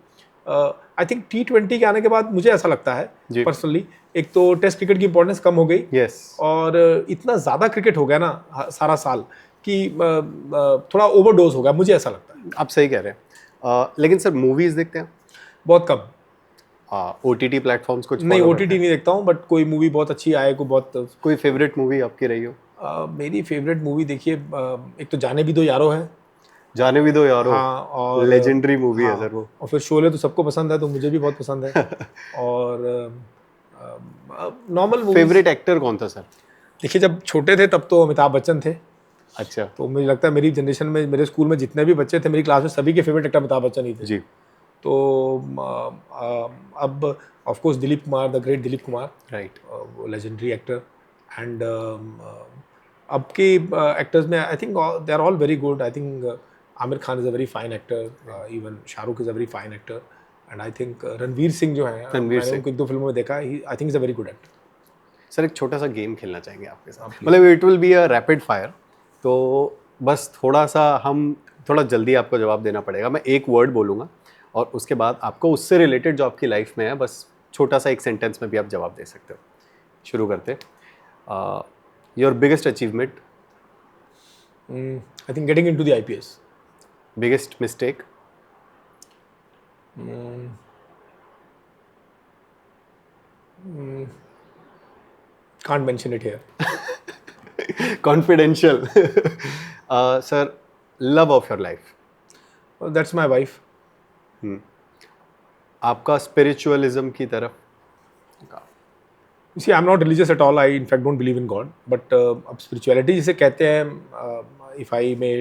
आई थिंक T20 के आने के बाद मुझे ऐसा लगता है पर्सनली, एक तो टेस्ट क्रिकेट की इंपॉर्टेंस कम हो गई, और इतना ज़्यादा क्रिकेट हो गया ना सारा साल कि थोड़ा ओवरडोज हो गया, मुझे ऐसा लगता है। आप सही कह रहे हैं। लेकिन सर मूवीज़ देखते हैं? बहुत कम। OTT प्लेटफॉर्म्स कुछ? नहीं, OTT नहीं देखता हूँ, बट कोई मूवी बहुत अच्छी आए, कोई फेवरेट मूवी आपकी रही हो? मेरी फेवरेट मूवी देखिए, एक तो जाने भी दो यारो है। जाने भी दो यारो, हाँ, और लेजेंडरी मूवी है सर वो। और फिर शोले तो सबको पसंद है, तो मुझे भी बहुत पसंद है। और नॉर्मल मूवी। फेवरेट एक्टर कौन था सर? देखिए, जब छोटे थे तब तो अमिताभ बच्चन थे। अच्छा। तो मुझे लगता है मेरी जनरेशन में, मेरे स्कूल में जितने भी बच्चे थे मेरी क्लास में, सभी के फेवरेट एक्टर अमिताभ बच्चन ही थे जी। तो अब of course Dilip Kumar, the great Dilip Kumar, right, वो लेजेंडरी एक्टर। एंड अब के एक्टर्स में I think they are all very good. I think Aamir Khan is a very fine actor, even Shahrukh is a very fine actor, and I think Ranveer Singh जो है, रणवीर मैंने सिंह। उनको 1-2 फिल्मों में देखा है, I think is a very good actor. Sir एक छोटा सा गेम खेलना चाहेंगे आपके साथ, please. मतलब it will be a rapid fire. तो बस थोड़ा सा हम थोड़ा जल्दी आपको जवाब देना पड़ेगा। मैं एक वर्ड बोलूँगा और उसके बाद आपको उससे रिलेटेड जो आपकी लाइफ में है, बस छोटा सा एक सेंटेंस में भी आप जवाब दे सकते हो। शुरू करते। Your biggest achievement, I think getting into the IPS. Biggest mistake, Can't mention it here. Confidential. Sir love of your life, That's my wife. आपका स्पिरिचुअलिज्म की तरफ। You see, I'm not religious at all. I, in fact, don't believe in God. But अब spirituality जिसे कहते हैं, if I may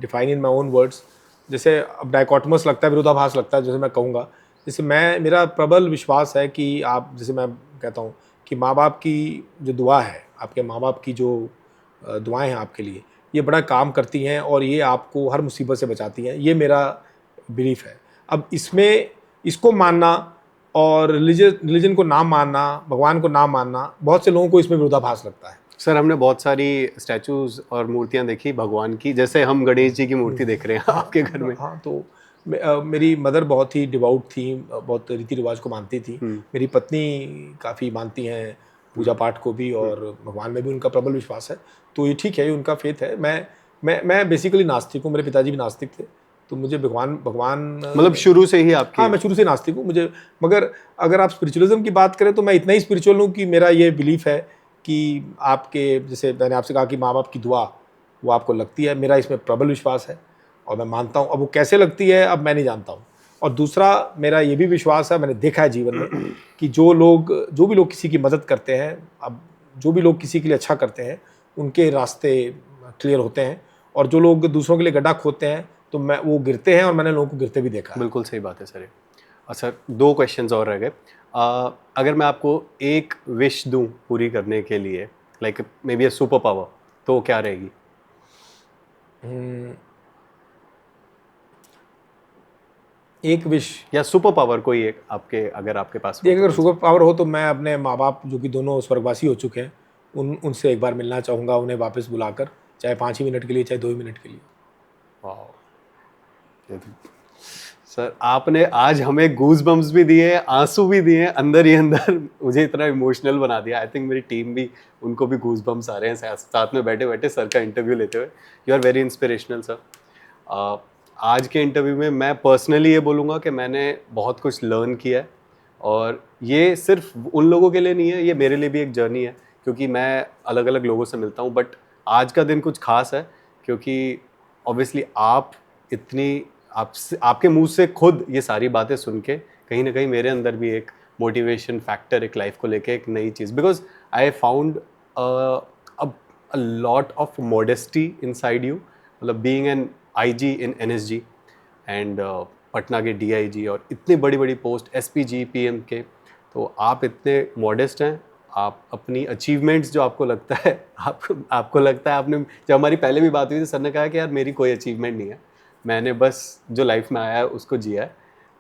define in my own words, जैसे अब डायकोटमस लगता है, विरोधाभास लगता है, जैसे मैं कहूँगा, जैसे मेरा प्रबल विश्वास है कि आप, जैसे मैं कहता हूँ कि माँ बाप की जो दुआ है, आपके माँ बाप की जो दुआएं हैं आपके लिए, ये बड़ा काम करती हैं और ये आपको हर मुसीबत से बचाती हैं। ये मेरा बिलीफ है। अब इसमें इसको मानना और रिलीजन को ना मानना, भगवान को ना मानना, बहुत से लोगों को इसमें विरोधाभास लगता है। सर हमने बहुत सारी स्टैचूज और मूर्तियां देखी भगवान की, जैसे हम गणेश जी की मूर्ति देख रहे हैं आपके घर में। हाँ, तो मेरी मदर बहुत ही डिवाउट थी, बहुत रीति रिवाज को मानती थी। मेरी पत्नी काफ़ी मानती हैं पूजा पाठ को भी, और भगवान में भी उनका प्रबल विश्वास है। तो ये ठीक है, ये उनका फेथ है। मैं बेसिकली नास्तिक हूँ, मेरे पिताजी भी नास्तिक थे। तो मुझे भगवान मतलब शुरू से ही आपकी? हाँ, मैं शुरू से नास्तिक हूँ। मुझे, मगर अगर आप स्पिरिचुअलिज्म की बात करें तो मैं इतना ही स्पिरिचुअल हूँ कि मेरा ये बिलीफ है कि आपके, जैसे मैंने आपसे कहा कि माँ बाप की दुआ वो आपको लगती है, मेरा इसमें प्रबल विश्वास है और मैं मानता हूँ। अब वो कैसे लगती है अब मैं नहीं जानता हूँ। और दूसरा मेरा ये भी विश्वास है, मैंने देखा है जीवन में कि जो भी लोग किसी की मदद करते हैं, अब जो भी लोग किसी के लिए अच्छा करते हैं, उनके रास्ते क्लियर होते हैं, और जो लोग दूसरों के लिए गड्ढा खोदते हैं तो वो गिरते हैं, और मैंने लोगों को गिरते भी देखा है। बिल्कुल सही बात है सर। सर 2 क्वेश्चंस और रह गए। अगर मैं आपको एक विश दूं पूरी करने के लिए, like may be a super power, तो क्या रहेगी? एक विश या सुपर पावर कोई एक आपके, अगर आपके पास हो? अगर सुपर पावर हो तो मैं अपने माँ बाप, जो कि दोनों स्वर्गवासी हो चुके हैं, उनसे एक बार मिलना चाहूँगा, उन्हें वापस बुलाकर, चाहे 5 ही मिनट के लिए, चाहे 2 ही मिनट के लिए। वाह सर, आपने आज हमें गूज बम्स भी दिए, आंसू भी दिए अंदर ही अंदर, मुझे इतना इमोशनल बना दिया। आई थिंक मेरी टीम भी, उनको भी गूज बम्स आ रहे हैं साथ में बैठे बैठे सर का इंटरव्यू लेते हुए। You are very inspirational sir. आज के इंटरव्यू में मैं पर्सनली ये बोलूँगा कि मैंने बहुत कुछ लर्न किया है, और ये सिर्फ उन लोगों के लिए नहीं है, ये मेरे लिए भी एक जर्नी है, क्योंकि मैं अलग अलग लोगों से मिलता हूँ। बट आज का दिन कुछ खास है, क्योंकि ऑब्वियसली आपके मुंह से खुद ये सारी बातें सुन के कहीं ना कहीं मेरे अंदर भी एक मोटिवेशन फैक्टर, एक लाइफ को लेके एक नई चीज़, because I found a lot of modesty inside you, मतलब being an IG in NSG and Patna के डीआईजी, और इतनी बड़ी बड़ी पोस्ट एसपीजी पीएम के, तो आप इतने मॉडेस्ट हैं। आप अपनी अचीवमेंट्स जो आपको लगता है, आपको लगता है, आपने, जब हमारी पहले भी बात हुई थी, सर ने कहा कि यार मेरी कोई अचीवमेंट नहीं है, मैंने बस जो लाइफ में आया है उसको जिया है।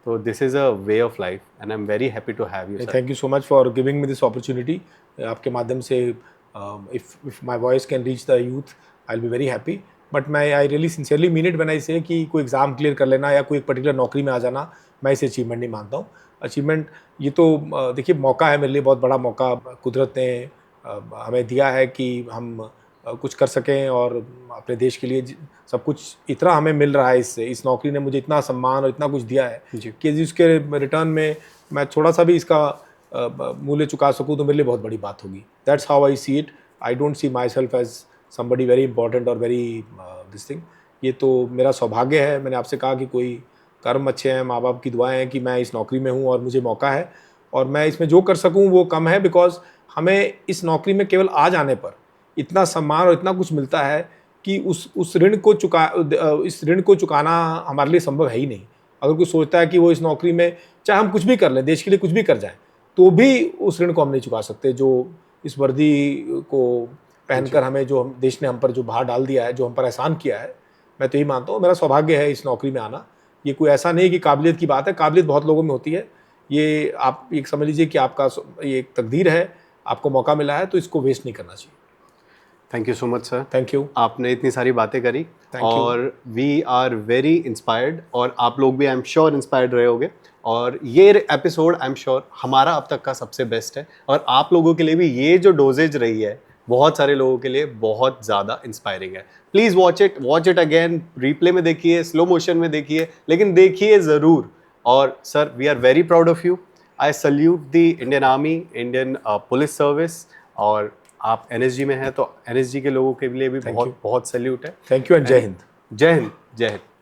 तो this is a way of life and I am very happy to have you sir. Thank you so much for giving me this opportunity. आपके माध्यम से if my voice can reach the youth, I will be very happy. But I really sincerely mean it when I say कि कोई एग्ज़ाम क्लियर कर लेना या कोई एक पर्टिकुलर नौकरी में आ जाना, मैं इसे अचीवमेंट नहीं मानता हूँ। अचीवमेंट ये तो देखिए, मौका है मेरे लिए, बहुत बड़ा मौका कुदरत ने हमें दिया है कि हम कुछ कर सकें, और अपने देश के लिए सब कुछ इतना हमें मिल रहा है। इस नौकरी ने मुझे इतना सम्मान और इतना कुछ दिया है कि जिसके रिटर्न में मैं थोड़ा सा भी इसका मूल्य चुका सकूं तो मेरे लिए बहुत बड़ी बात होगी। That's how I see it. I don't see myself as somebody very important और वेरी दिस थिंग। ये तो मेरा सौभाग्य है। मैंने आपसे कहा कि कोई कर्म अच्छे हैं, माँ बाप की दुआएं हैं कि मैं इस नौकरी में हूँ और मुझे मौका है, और मैं इसमें जो कर सकूँ वो कम है, बिकॉज हमें इस नौकरी में केवल आ जाने पर इतना सम्मान और इतना कुछ मिलता है कि इस ऋण को चुकाना हमारे लिए संभव है ही नहीं। अगर कोई सोचता है कि वो इस नौकरी में चाहे हम कुछ भी कर लें, देश के लिए कुछ भी कर जाएं, तो भी उस ऋण को हम नहीं चुका सकते, जो इस वर्दी को पहनकर हमें, जो देश ने हम पर जो भार डाल दिया है, जो हम पर एहसान किया है। मैं तो यही मानता हूँ, मेरा सौभाग्य है इस नौकरी में आना, ये कोई ऐसा नहीं कि काबिलियत की बात है, काबिलियत बहुत लोगों में होती है, ये आप एक समझ लीजिए कि आपका ये एक तकदीर है, आपको मौका मिला है तो इसको वेस्ट नहीं करना चाहिए। Thank you so much sir. Thank you. आपने इतनी सारी बातें करी Thank you. और वी आर वेरी इंस्पायर्ड, और आप लोग भी आई एम श्योर इंस्पायर्ड रहे होगे। और ये एपिसोड आई एम श्योर हमारा अब तक का सबसे बेस्ट है, और आप लोगों के लिए भी ये जो डोजेज रही है बहुत सारे लोगों के लिए बहुत ज़्यादा इंस्पायरिंग है। Please watch it again, replay में देखिए, स्लो मोशन में देखिए, लेकिन देखिए ज़रूर। और sir we are very proud of you. I salute the Indian army, Indian police service, और आप एनएसजी में हैं तो एनएसजी के लोगों के लिए भी Thank बहुत you. बहुत सैल्यूट है। थैंक यू एंड जय हिंद। जय हिंद, जय हिंद।